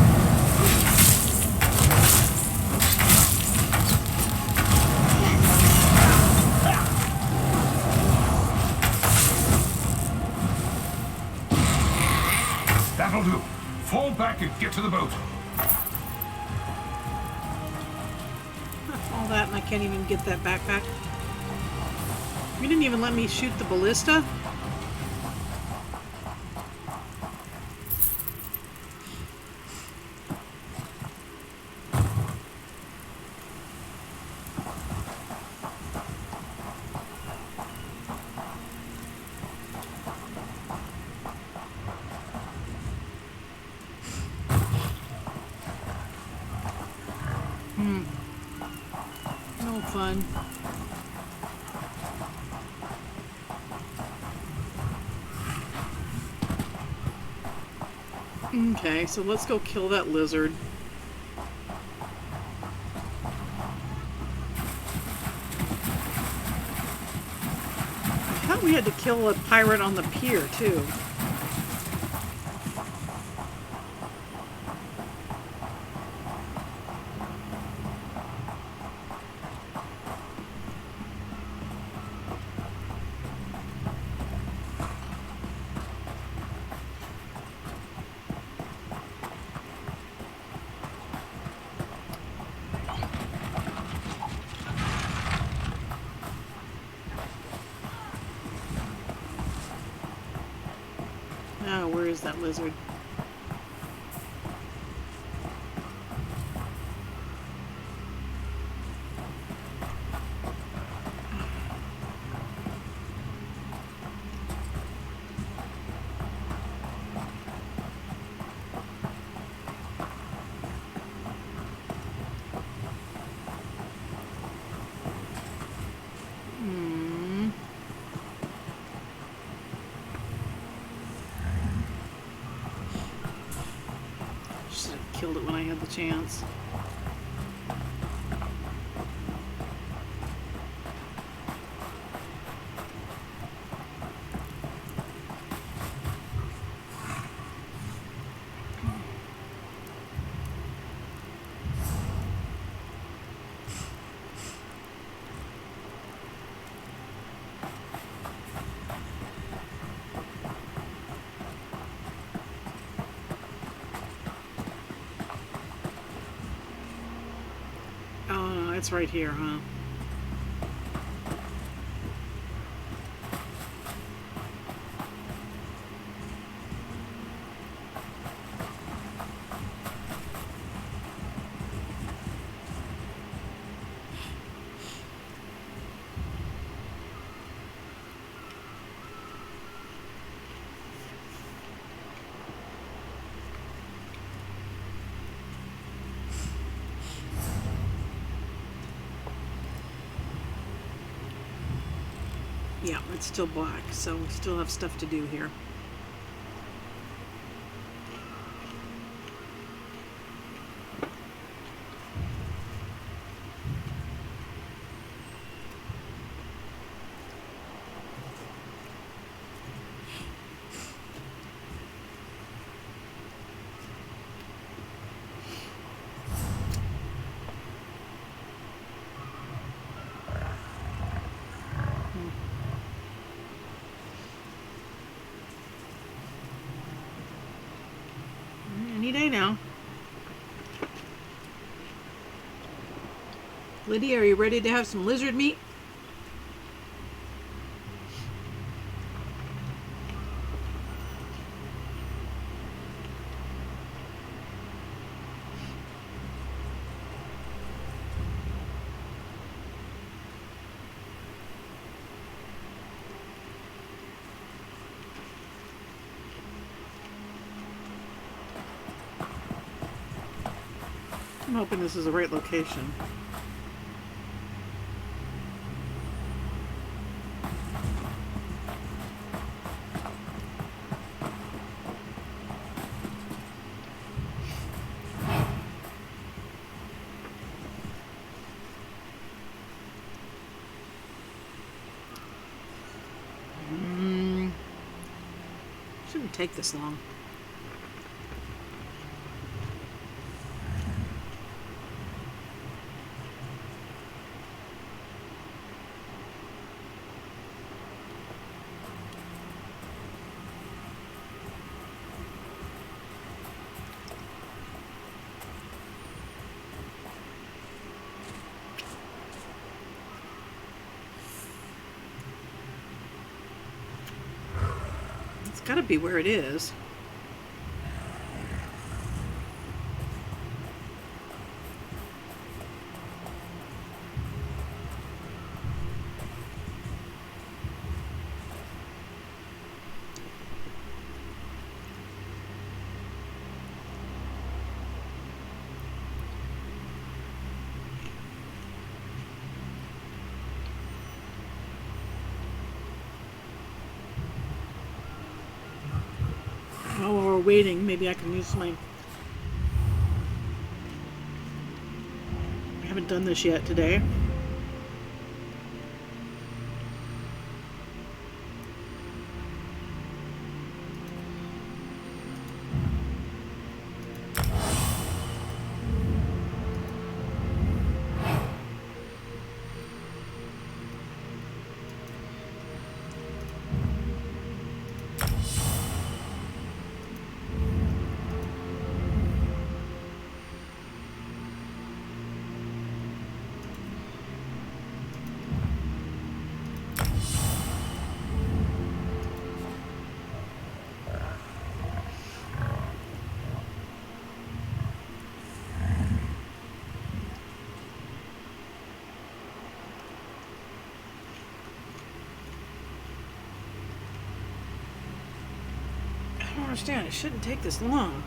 can't even get that backpack. You didn't even let me shoot the ballista? No fun. Okay, so let's go kill that lizard. I thought we had to kill a pirate on the pier, too. Oh, where is that lizard? Should have killed it when I had the chance. Oh, it's right here, huh? Yeah, it's still black, so we still have stuff to do here. Any day now. Lydia, are you ready to have some lizard meat? I'm hoping this is the right location. Shouldn't take this long. gotta be where it is. Oh, while we're waiting, maybe I can use my... I haven't done this yet today. I don't understand. It shouldn't take this long.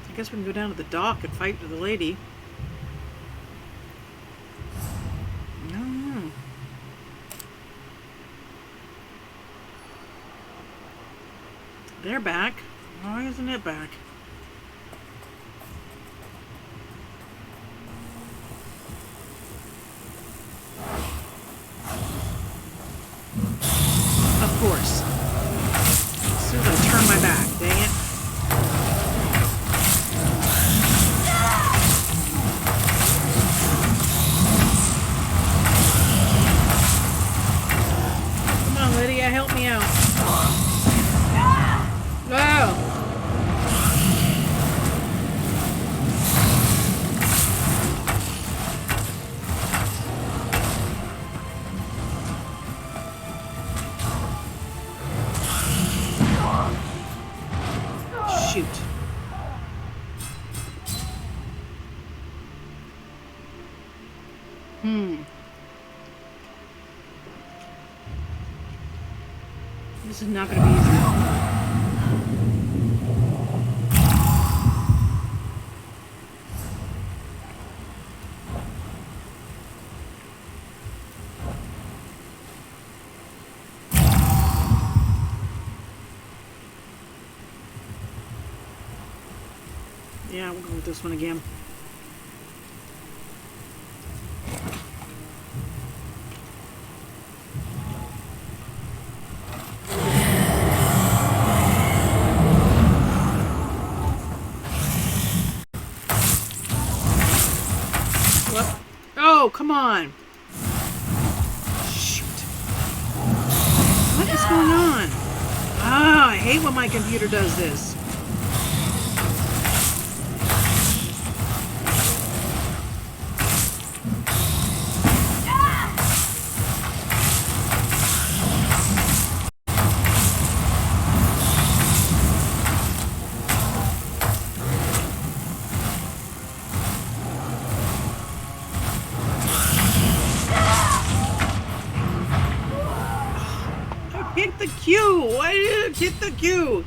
I guess we can go down to the dock and fight with the lady. I don't know. They're back. Why isn't it back? Of course. As soon as I turn my back, dang it. Come on, Lydia, help me out. Oh! Shoot. This is not going to be easy. Yeah, we'll go with this one again. What? Oh, come on. Shoot. What is going on? Ah, I hate when my computer does this. Hit the Q! Why did it hit the Q?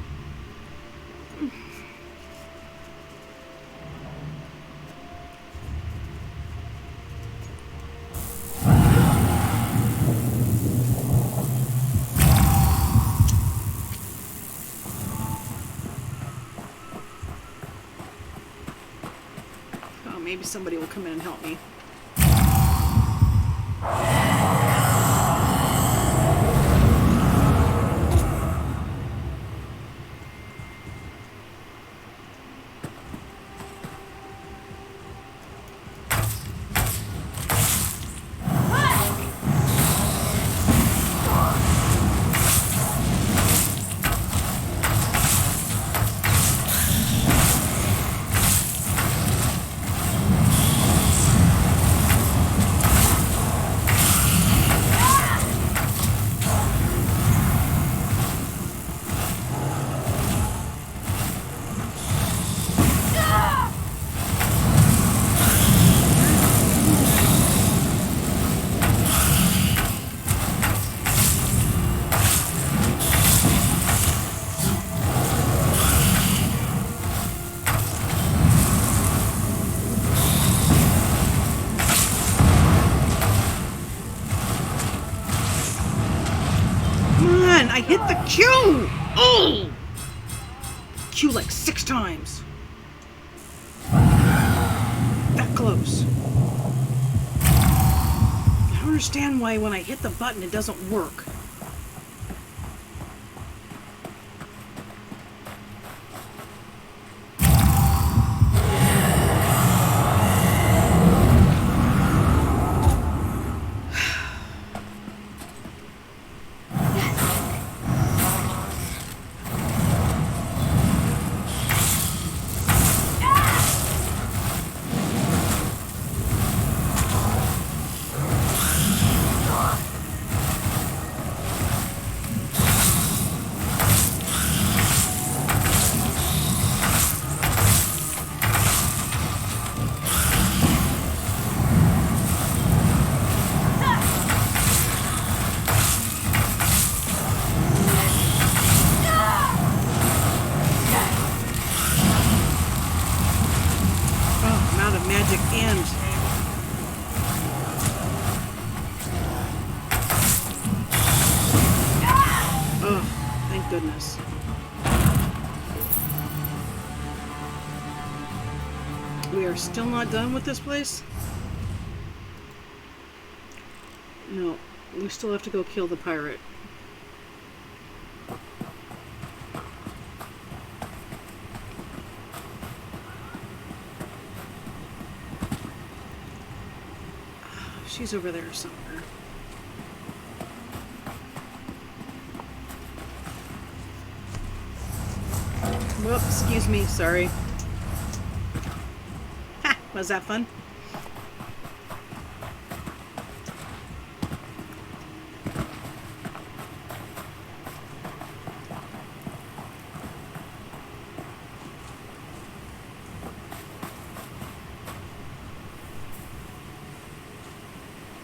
Oh, maybe somebody will come in and help me. Q! Oh! Q like 6 times. That close. I don't understand why when I hit the button it doesn't work. Goodness. We are still not done with this place? No, we still have to go kill the pirate. She's over there somewhere. Whoops, excuse me, sorry. Ha! Was that fun?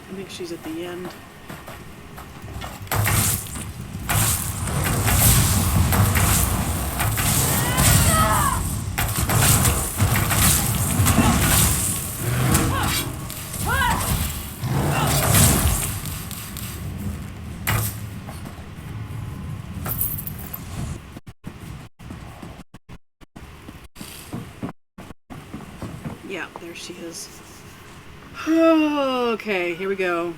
I think she's at the end. Yeah, there she is. Okay, here we go.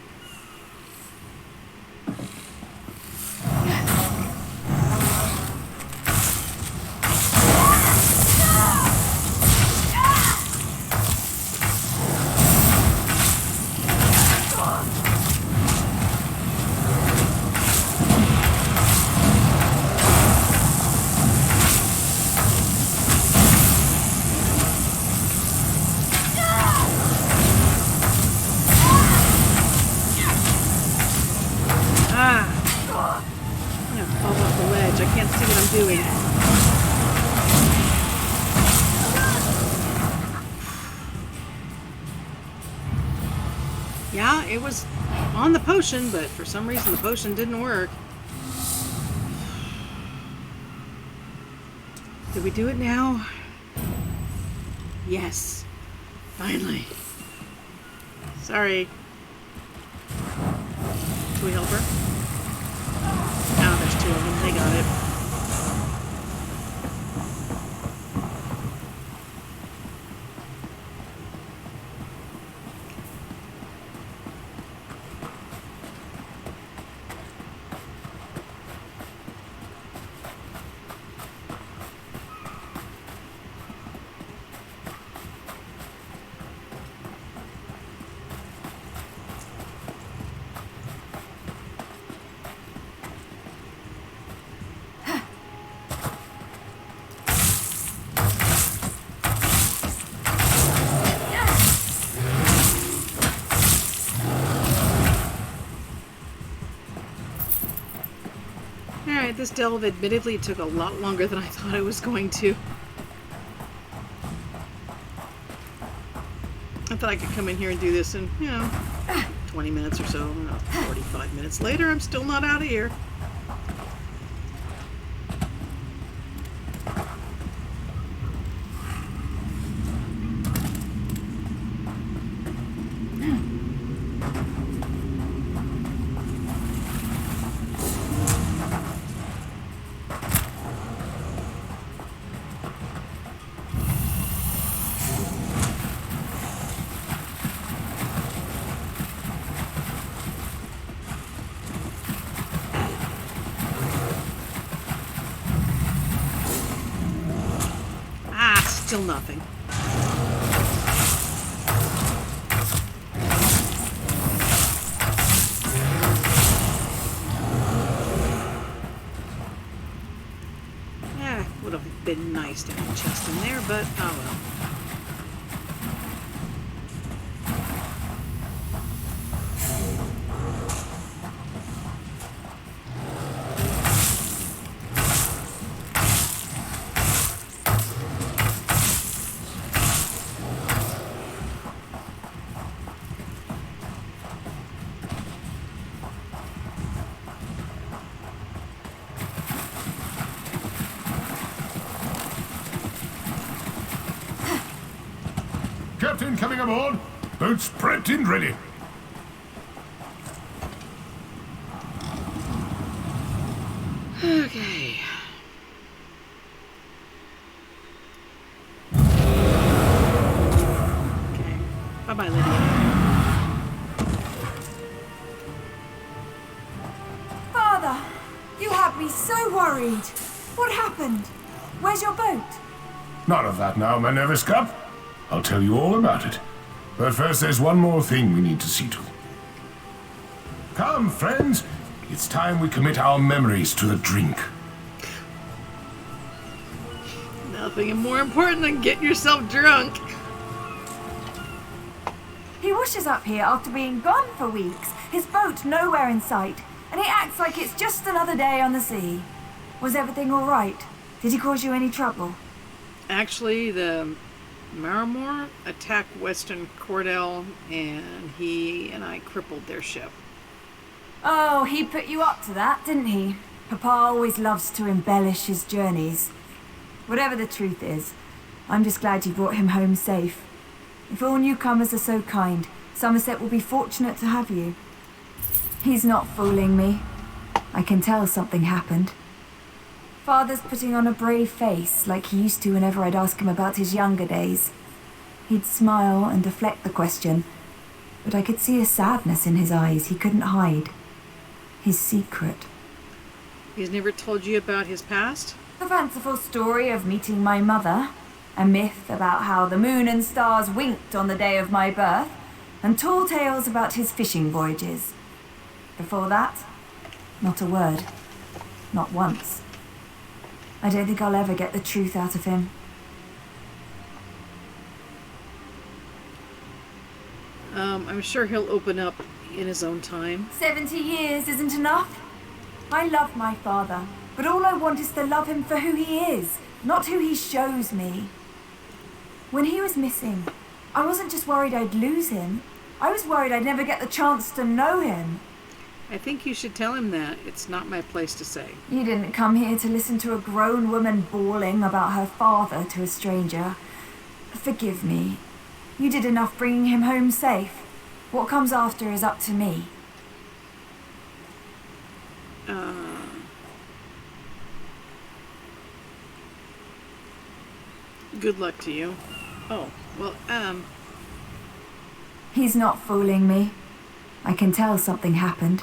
Yeah, it was on the potion, but for some reason the potion didn't work. Did we do it now? Yes. Finally. Sorry. Can we help her? Oh, there's 2 of them. They got it. Alright, this delve admittedly took a lot longer than I thought it was going to. I thought I could come in here and do this in, 20 minutes or so. 45 minutes later, I'm still not out of here. Still nothing. Yeah, would have been nice to have a chest in there, but oh well. Captain coming aboard. Boats prepped and ready. Okay. Okay. Bye-bye, Lydia. Father, you had me so worried. What happened? Where's your boat? None of that now, my nervous cup. I'll tell you all about it. But first, there's one more thing we need to see to. Come, friends. It's time we commit our memories to the drink. Nothing more important than getting yourself drunk. He washes up here after being gone for weeks, his boat nowhere in sight, and he acts like it's just another day on the sea. Was everything all right? Did he cause you any trouble? Actually, the Maramore attacked Western Cordell, and he and I crippled their ship. Oh, he put you up to that, didn't he? Papa always loves to embellish his journeys. Whatever the truth is, I'm just glad you brought him home safe. If all newcomers are so kind, Summerset will be fortunate to have you. He's not fooling me. I can tell something happened. Father's putting on a brave face, like he used to whenever I'd ask him about his younger days. He'd smile and deflect the question, but I could see a sadness in his eyes he couldn't hide. His secret. He's never told you about his past? The fanciful story of meeting my mother, a myth about how the moon and stars winked on the day of my birth, and tall tales about his fishing voyages. Before that, not a word. Not once. I don't think I'll ever get the truth out of him. I'm sure he'll open up in his own time. 70 years isn't enough. I love my father, but all I want is to love him for who he is, not who he shows me. When he was missing, I wasn't just worried I'd lose him. I was worried I'd never get the chance to know him. I think you should tell him that. It's not my place to say. You didn't come here to listen to a grown woman bawling about her father to a stranger. Forgive me. You did enough bringing him home safe. What comes after is up to me. Good luck to you. Oh, well, He's not fooling me. I can tell something happened.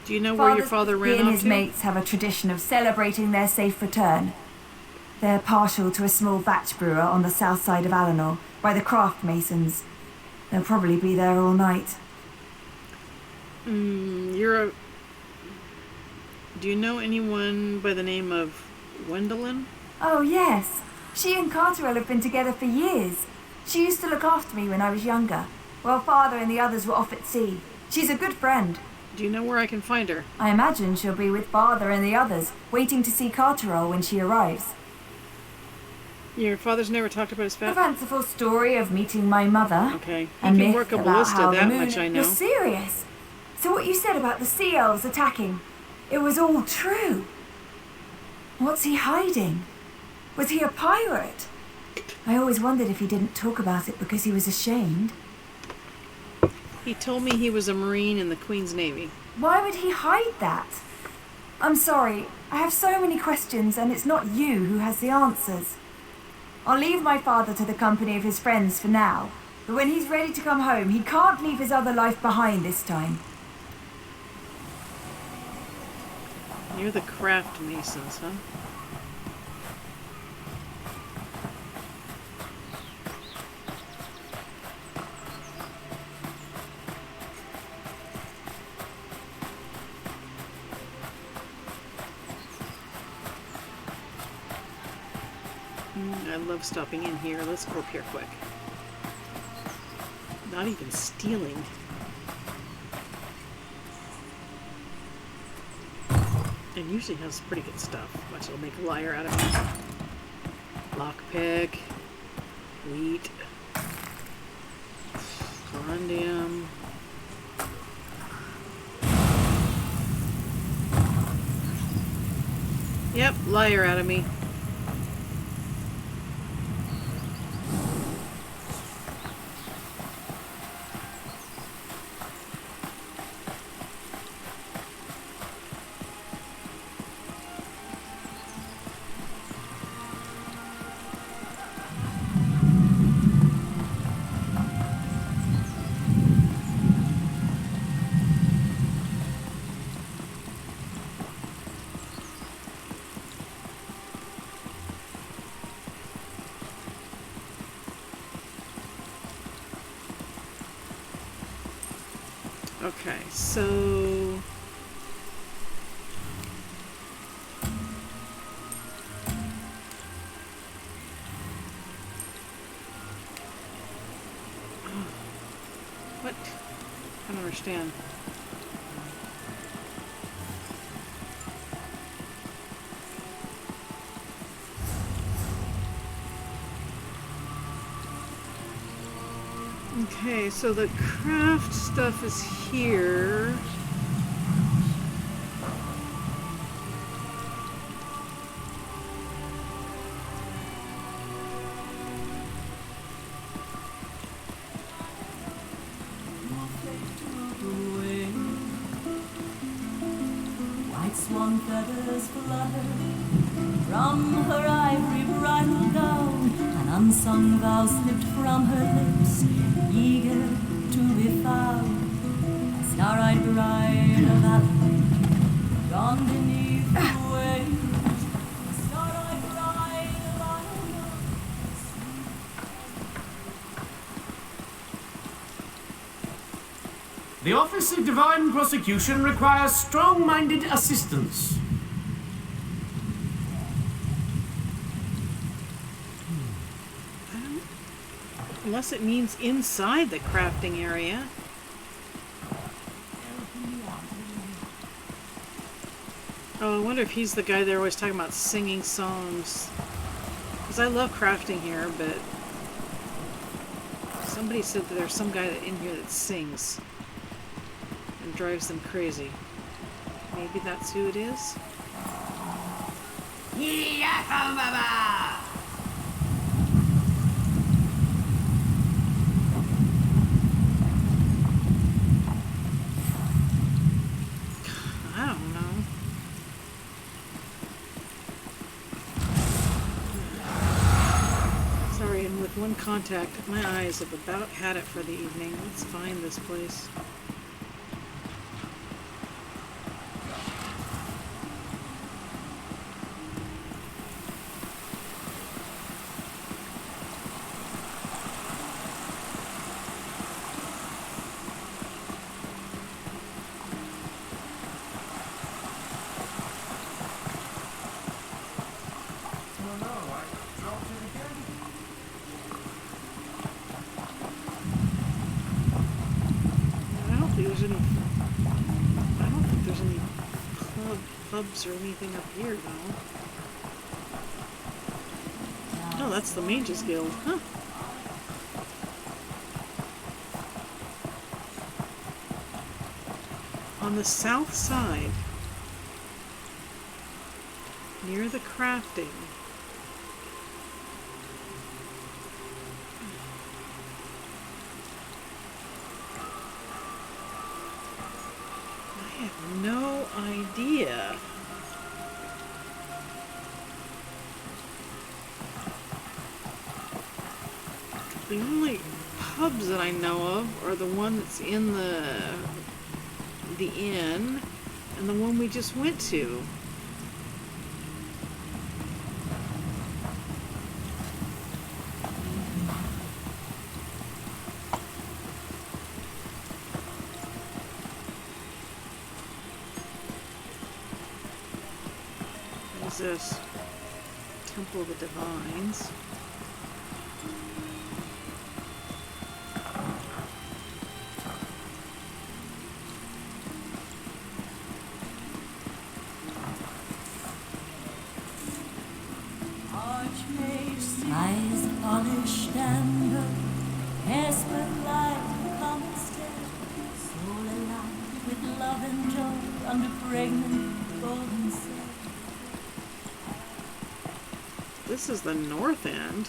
do you know where your father He ran and off his to? mates have a tradition of celebrating their safe return. They're partial to a small batch brewer on the south side of Alenor, by the craft masons. They'll probably be there all night. Do you know anyone by the name of Gwendolyn? Oh, yes. She and Carterell have been together for years. She used to look after me when I was younger, while Father and the others were off at sea. She's a good friend. Do you know where I can find her? I imagine she'll be with Father and the others, waiting to see Carterell when she arrives. Your father's never talked about his The fat... fanciful story of meeting my mother. Okay. He A can myth work a about ballista, how the that moon... much I know. You're serious? So what you said about the sea elves attacking, it was all true? What's he hiding? Was he a pirate? I always wondered if he didn't talk about it because he was ashamed. He told me he was a Marine in the Queen's Navy. Why would he hide that? I'm sorry, I have so many questions and it's not you who has the answers. I'll leave my father to the company of his friends for now, but when he's ready to come home, he can't leave his other life behind this time. You're the craft masons, huh? I love stopping in here. Let's go up here quick. Not even stealing. And usually has pretty good stuff. Watch, it'll make a liar out of me. Lockpick. Wheat. Corundium. Yep, liar out of me. Okay, so what? I don't understand. Okay, so the craft stuff is here. White swan feathers flutter from her ivory bridal gown. An unsung vow slipped from her lips, eager to be found. A star-eyed bride of Allen, gone beneath the waves. A star-eyed bride of Allen. The Office of Divine Prosecution requires strong-minded assistance. Unless it means inside the crafting area. Oh, I wonder if he's the guy they're always talking about singing songs. Because I love crafting here, but somebody said that there's some guy in here that sings and drives them crazy. Maybe that's who it is? I don't know. Sorry, and with one contact, my eyes have about had it for the evening. Let's find this place. Pubs or anything up here, though. Oh, that's the Mages Guild, huh? On the south side, near the crafting. I have no idea. The only pubs that I know of are the one that's in the inn and the one we just went to. What is this? Temple of the Divines. Eyes polished amber, hair spread like a comet stare, soul alive with love and joy under pregnant golden sail. This is the north end.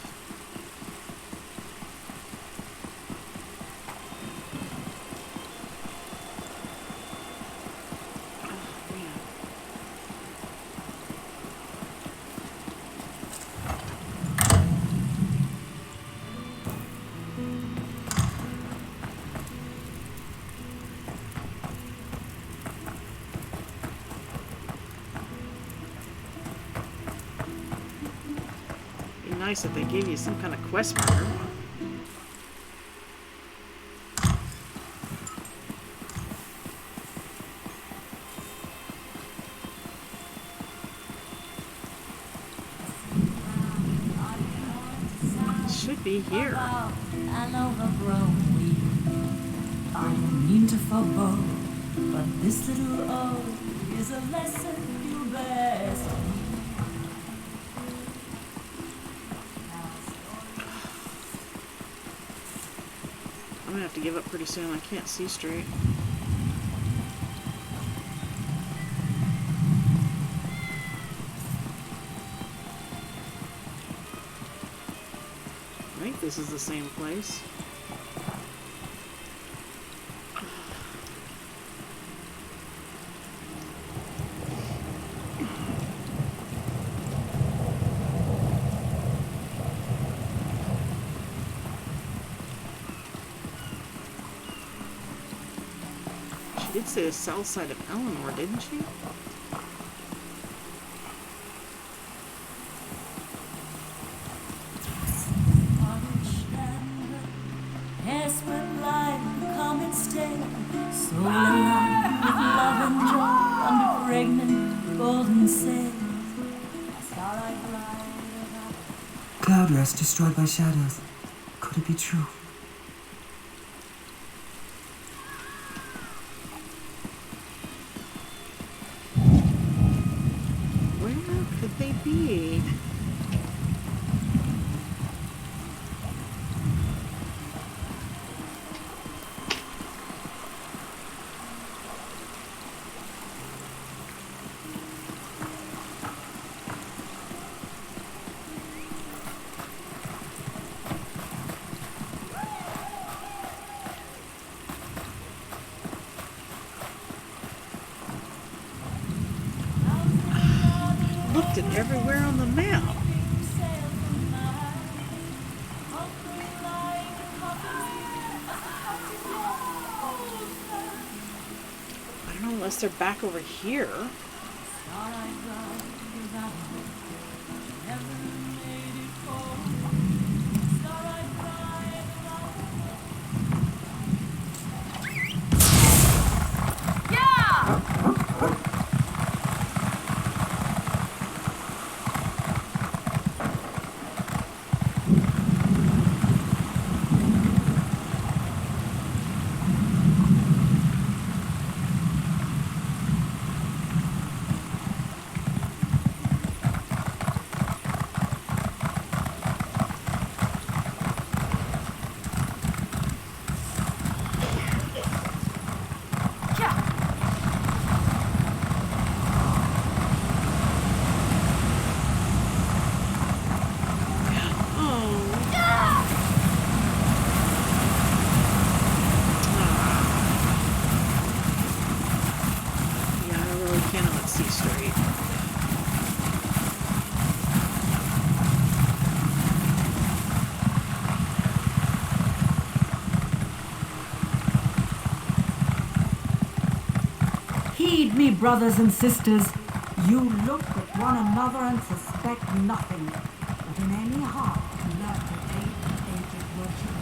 Nice if they gave you some kind of quest marker. Should be here. An overgrown weed. I don't mean to forebode, but this little ode is a lesson you best heed. I'm gonna have to give up pretty soon. I can't see straight. I think this is the same place. She did say the south side of Eleanor, didn't she? Cloud rest destroyed by shadows. Could it be true? Where could they be? Looked at everywhere on the map. I don't know unless they're back over here. Heed me, brothers and sisters. You look at one another and suspect nothing, but in any heart learn to take the ancient virtue.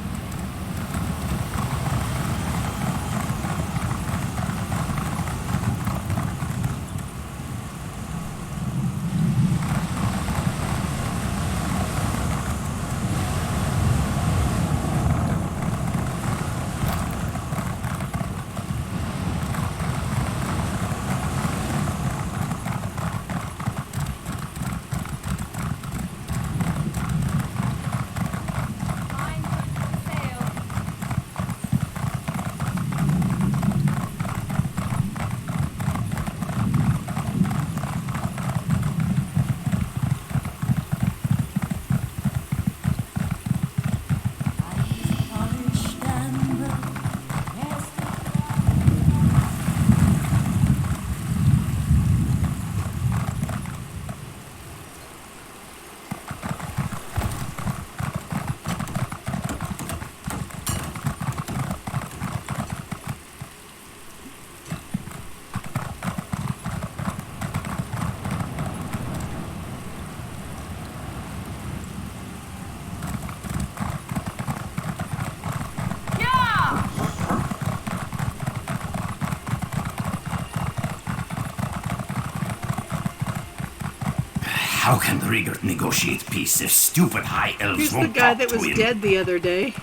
Grigert negotiate peace if stupid high elves Here's the won't guy talk that to was him? dead the other day.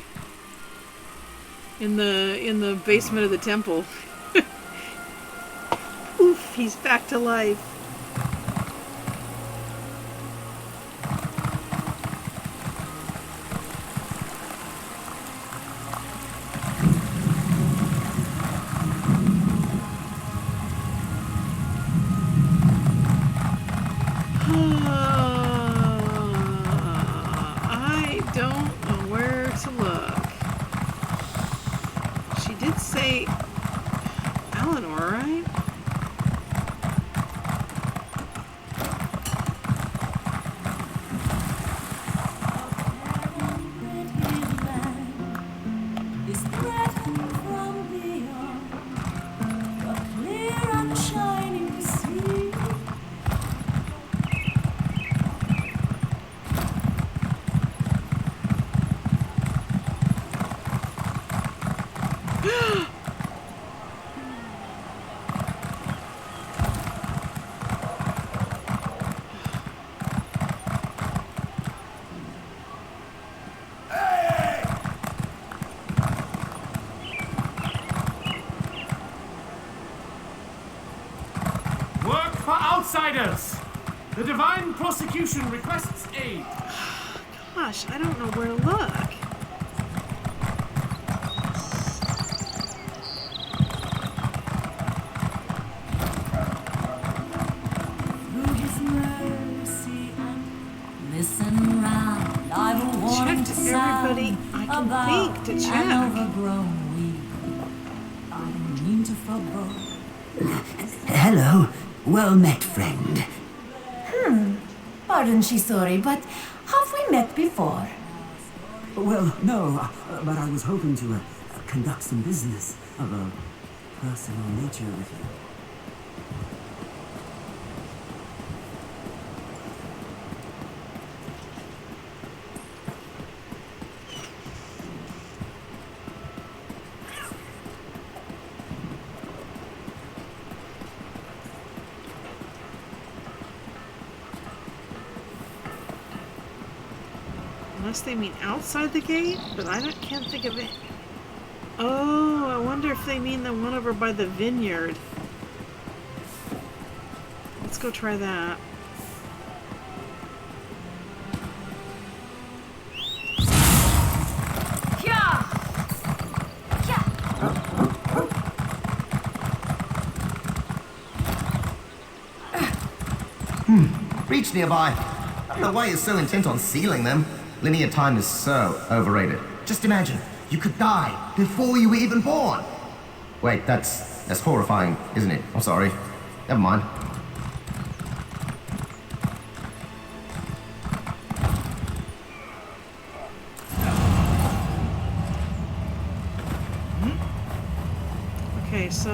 In the basement of the temple. Oof, he's back to life. I don't know where to look. She did say Eleanor, right? Is threatened from beyond a clear and shining sea. Work for outsiders! The Divine Prosecution requests aid. Gosh, I don't know where to look. Through his mercy and listen round, I've a warning Checked to sound everybody I can about think to an check. overgrown weed. I don't mean to forebode. Hello. Well met, friend. Pardon, Shisori, but have we met before? Well, no, but I was hoping to conduct some business of a personal nature with you. Unless they mean outside the gate, but can't think of it. Oh, I wonder if they mean the one over by the vineyard. Let's go try that. Reach nearby. I don't know why you're so intent on sealing them. Linear time is so overrated. Just imagine, you could die before you were even born. Wait, that's horrifying, isn't it? I'm sorry. Never mind. Okay, so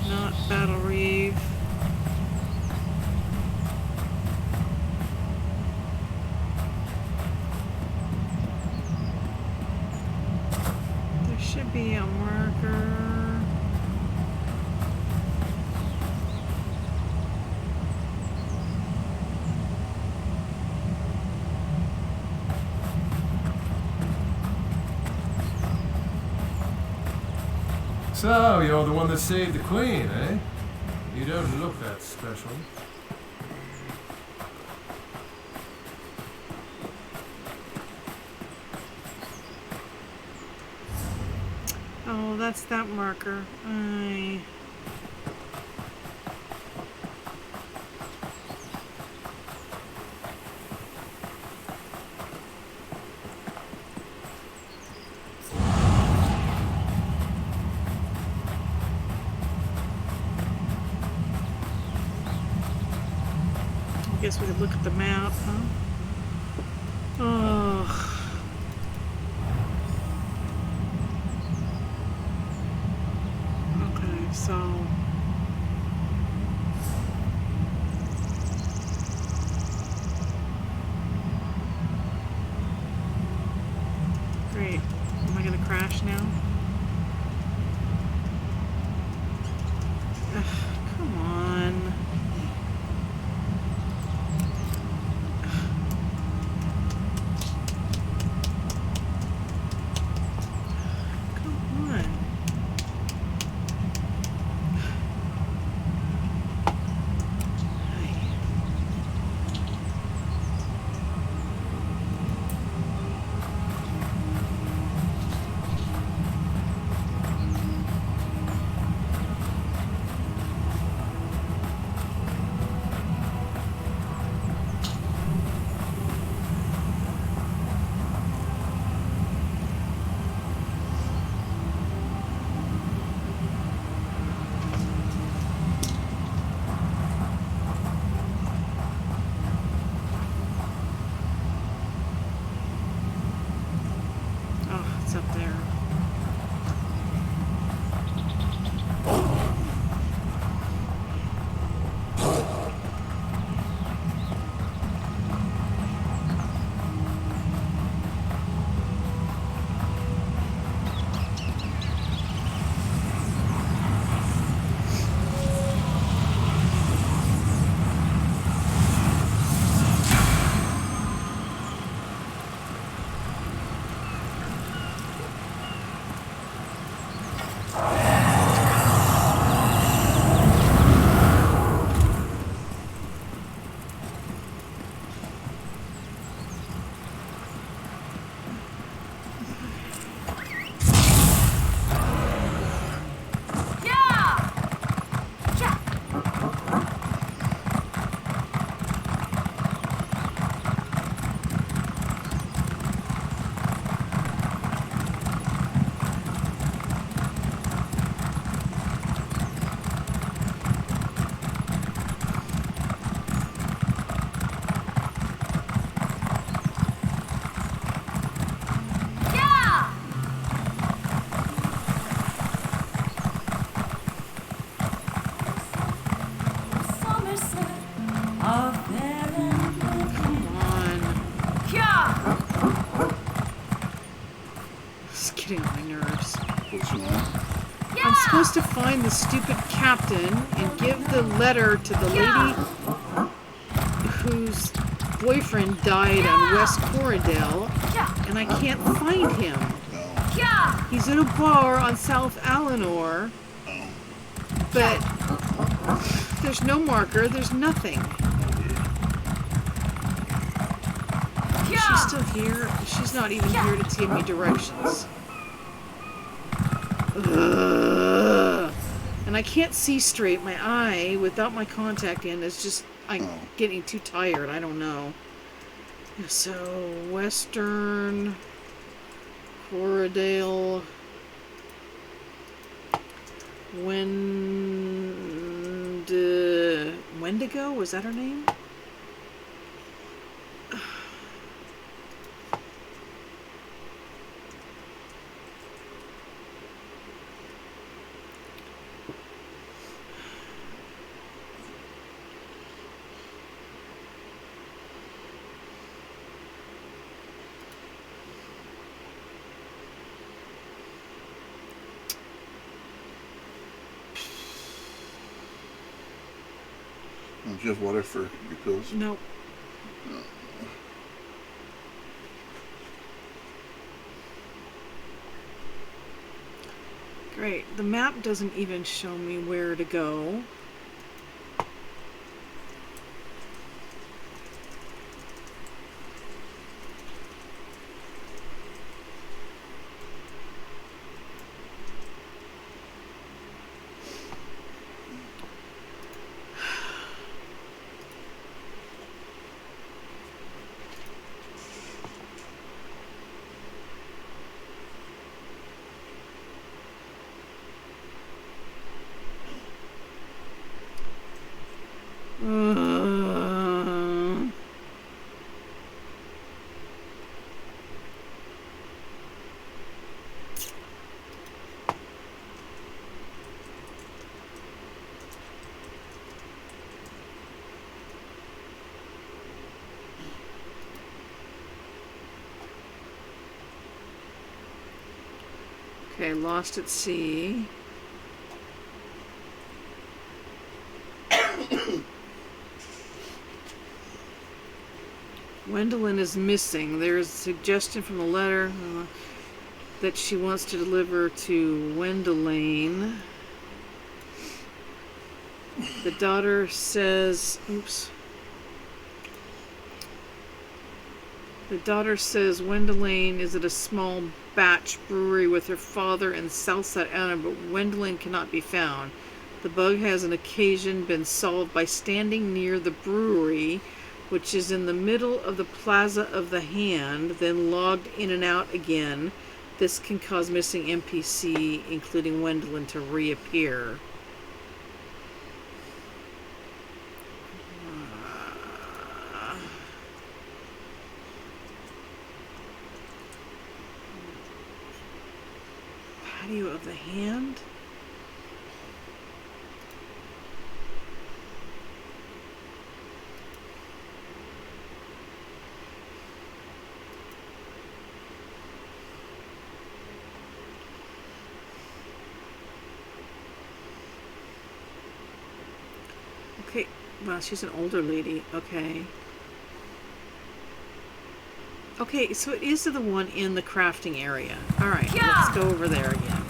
not Battle Reeve. There should be a marker. So, you're the one that saved the Queen, eh? You don't look that special. Oh, that's that marker. I guess we could look at the map, huh? Oh. Okay, so... Great. Am I gonna crash now? Ugh, come on. supposed to find the stupid captain and give the letter to the lady whose boyfriend died on West Corridale, and I can't find him. He's at a bar on South Eleanor, but there's no marker, there's nothing. Is she still here? She's not even here to give me directions. Ugh. And I can't see straight. My eye, without my contact in, is just, I'm getting too tired. I don't know. So, Western Corridale, Wendigo? Was that her name? Just water for your pills? No. Great. The map doesn't even show me where to go. Okay, lost at sea. Gwendolyn is missing. There is a suggestion from the letter that she wants to deliver to Gwendolyn. The daughter says, oops. The daughter says Gwendolyn is at a small batch brewery with her father in Southside Anna, but Gwendolyn cannot be found. The bug has on occasion been solved by standing near the brewery, which is in the middle of the Plaza of the Hand, then logged in and out again. This can cause missing NPC, including Gwendolyn, to reappear. Patio of the Hand? Okay, well, she's an older lady. Okay. Okay, so it is the one in the crafting area. Alright, let's go over there again.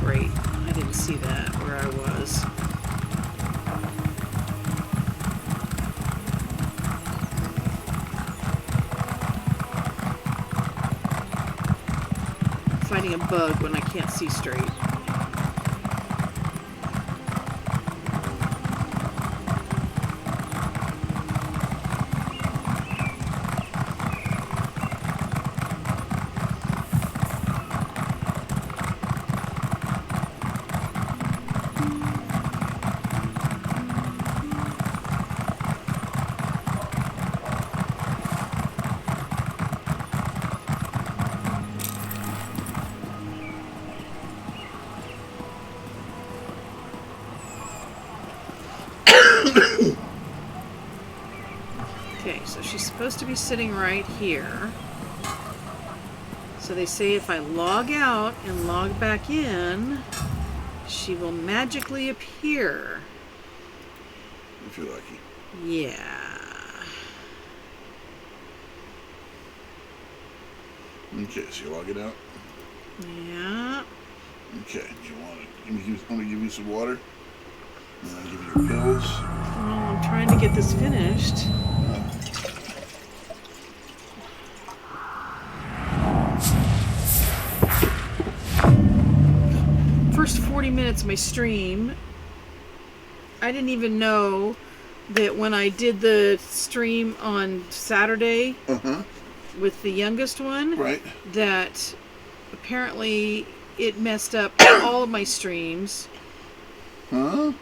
Great. I didn't see that where I was. Fighting a bug when I can't see straight. Okay, so she's supposed to be sitting right here. So they say if I log out and log back in, she will magically appear. If you're lucky. Yeah. Okay, so you log it out. Yeah. Okay, do you want to give you some water? And then I'll give you your pills. Well, I'm trying to get this finished. First 40 minutes of my stream, I didn't even know that when I did the stream on Saturday with the youngest one, right, that apparently it messed up all of my streams and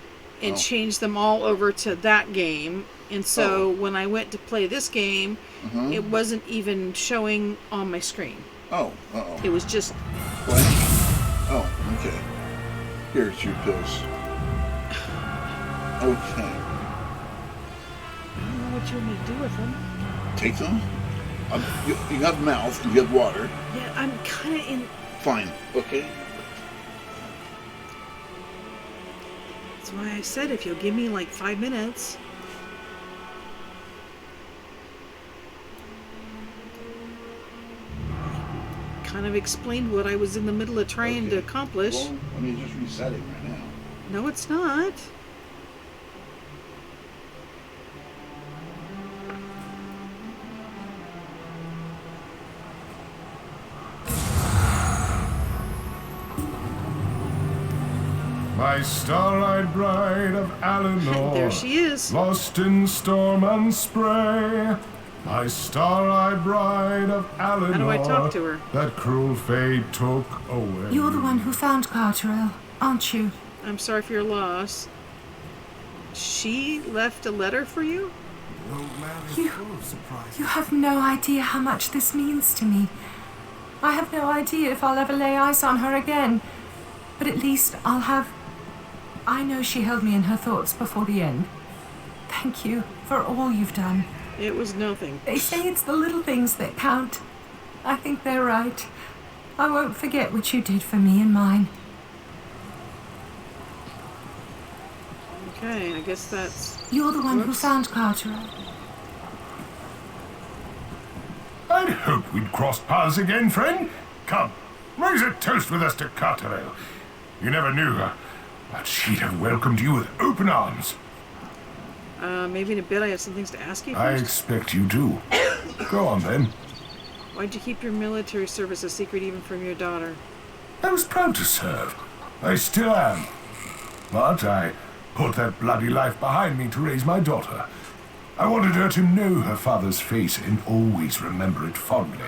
changed them all over to that game. And so when I went to play this game, it wasn't even showing on my screen. Oh, uh-oh. It was just... What? Oh, okay. Here's your pills. Okay. I don't know what you want me to do with them. Take them. You got mouth and you have water. Yeah, I'm kind of in... Fine. Okay. That's why I said if you'll give me like 5 minutes. Kind of explained what I was in the middle of trying to accomplish. Well, let me just reset it right now. No, it's not. My star-eyed bride of Eleanor. There she is. Lost in storm and spray. My star-eyed bride of Eleanor. How do I talk to her? That cruel fate took away. You're the one who found Carterell, aren't you? I'm sorry for your loss. She left a letter for you? The old man is full of surprises. You have no idea how much this means to me. I have no idea if I'll ever lay eyes on her again. But at least I'll have... I know she held me in her thoughts before the end. Thank you for all you've done. It was nothing. They say it's the little things that count. I think they're right. I won't forget what you did for me and mine. Okay, I guess that's... You're the one who found Carterell. I'd hoped we'd cross paths again, friend. Come, raise a toast with us to Carterell. You never knew her, but she'd have welcomed you with open arms. Maybe in a bit I have some things to ask you I first. expect you do. Go on, then. Why'd you keep your military service a secret even from your daughter? I was proud to serve. I still am. But I put that bloody life behind me to raise my daughter. I wanted her to know her father's face and always remember it fondly.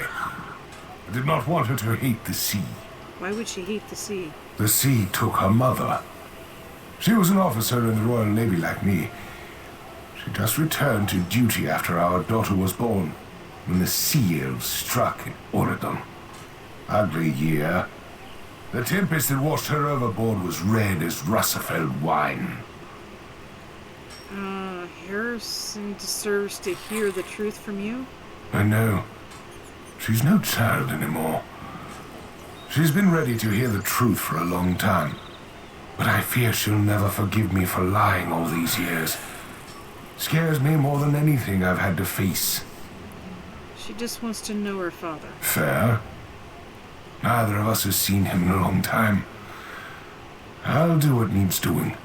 I did not want her to hate the sea. Why would she hate the sea? The sea took her mother. She was an officer in the Royal Navy like me. She just returned to duty after our daughter was born, when the sea elves struck in Oregon. Ugly year. The tempest that washed her overboard was red as Russafeld wine. Harrison deserves to hear the truth from you? I know. She's no child anymore. She's been ready to hear the truth for a long time. But I fear she'll never forgive me for lying all these years. Scares me more than anything I've had to face. She just wants to know her father. Fair. Neither of us has seen him in a long time. I'll do what needs doing.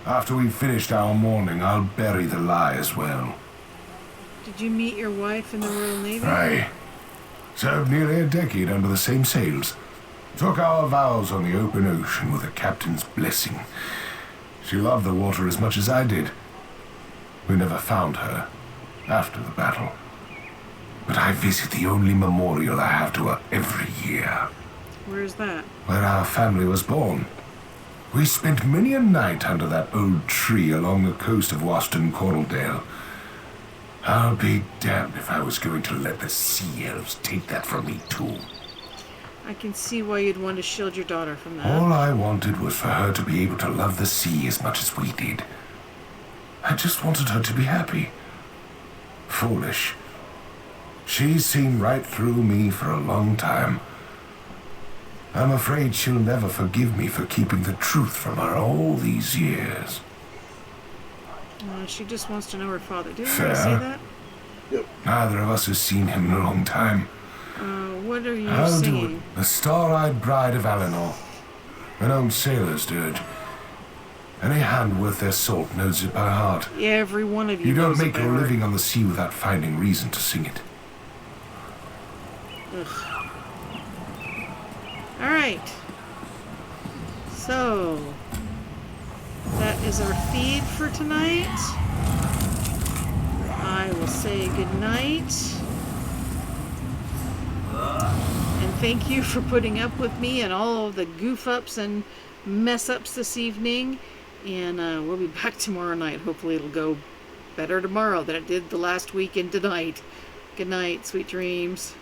After we've finished our mourning, I'll bury the lie as well. Did you meet your wife in the Royal Navy? Aye. Served nearly a decade under the same sails. Took our vows on the open ocean with a captain's blessing. She loved the water as much as I did. We never found her after the battle. But I visit the only memorial I have to her every year. Where's that? Where our family was born. We spent many a night under that old tree along the coast of Waston Coraldale. I'll be damned if I was going to let the sea elves take that from me too. I can see why you'd want to shield your daughter from that. All I wanted was for her to be able to love the sea as much as we did. I just wanted her to be happy. Foolish. She's seen right through me for a long time. I'm afraid she'll never forgive me for keeping the truth from her all these years. She just wants to know her father. Did Fair. you say that? Yep. Neither of us has seen him in a long time. What are you I'll do it. singing? The Star-Eyed Bride of Eleanor. An old sailor's dirge. Any hand worth their salt knows it by heart. Yeah, every one of you. You don't knows make it by your heart. living on the sea without finding reason to sing it. Ugh. All right. So that is our feed for tonight. I will say good night. And thank you for putting up with me and all of the goof ups and mess ups this evening. And we'll be back tomorrow night. Hopefully it'll go better tomorrow than it did the last week and tonight. Good night, sweet dreams.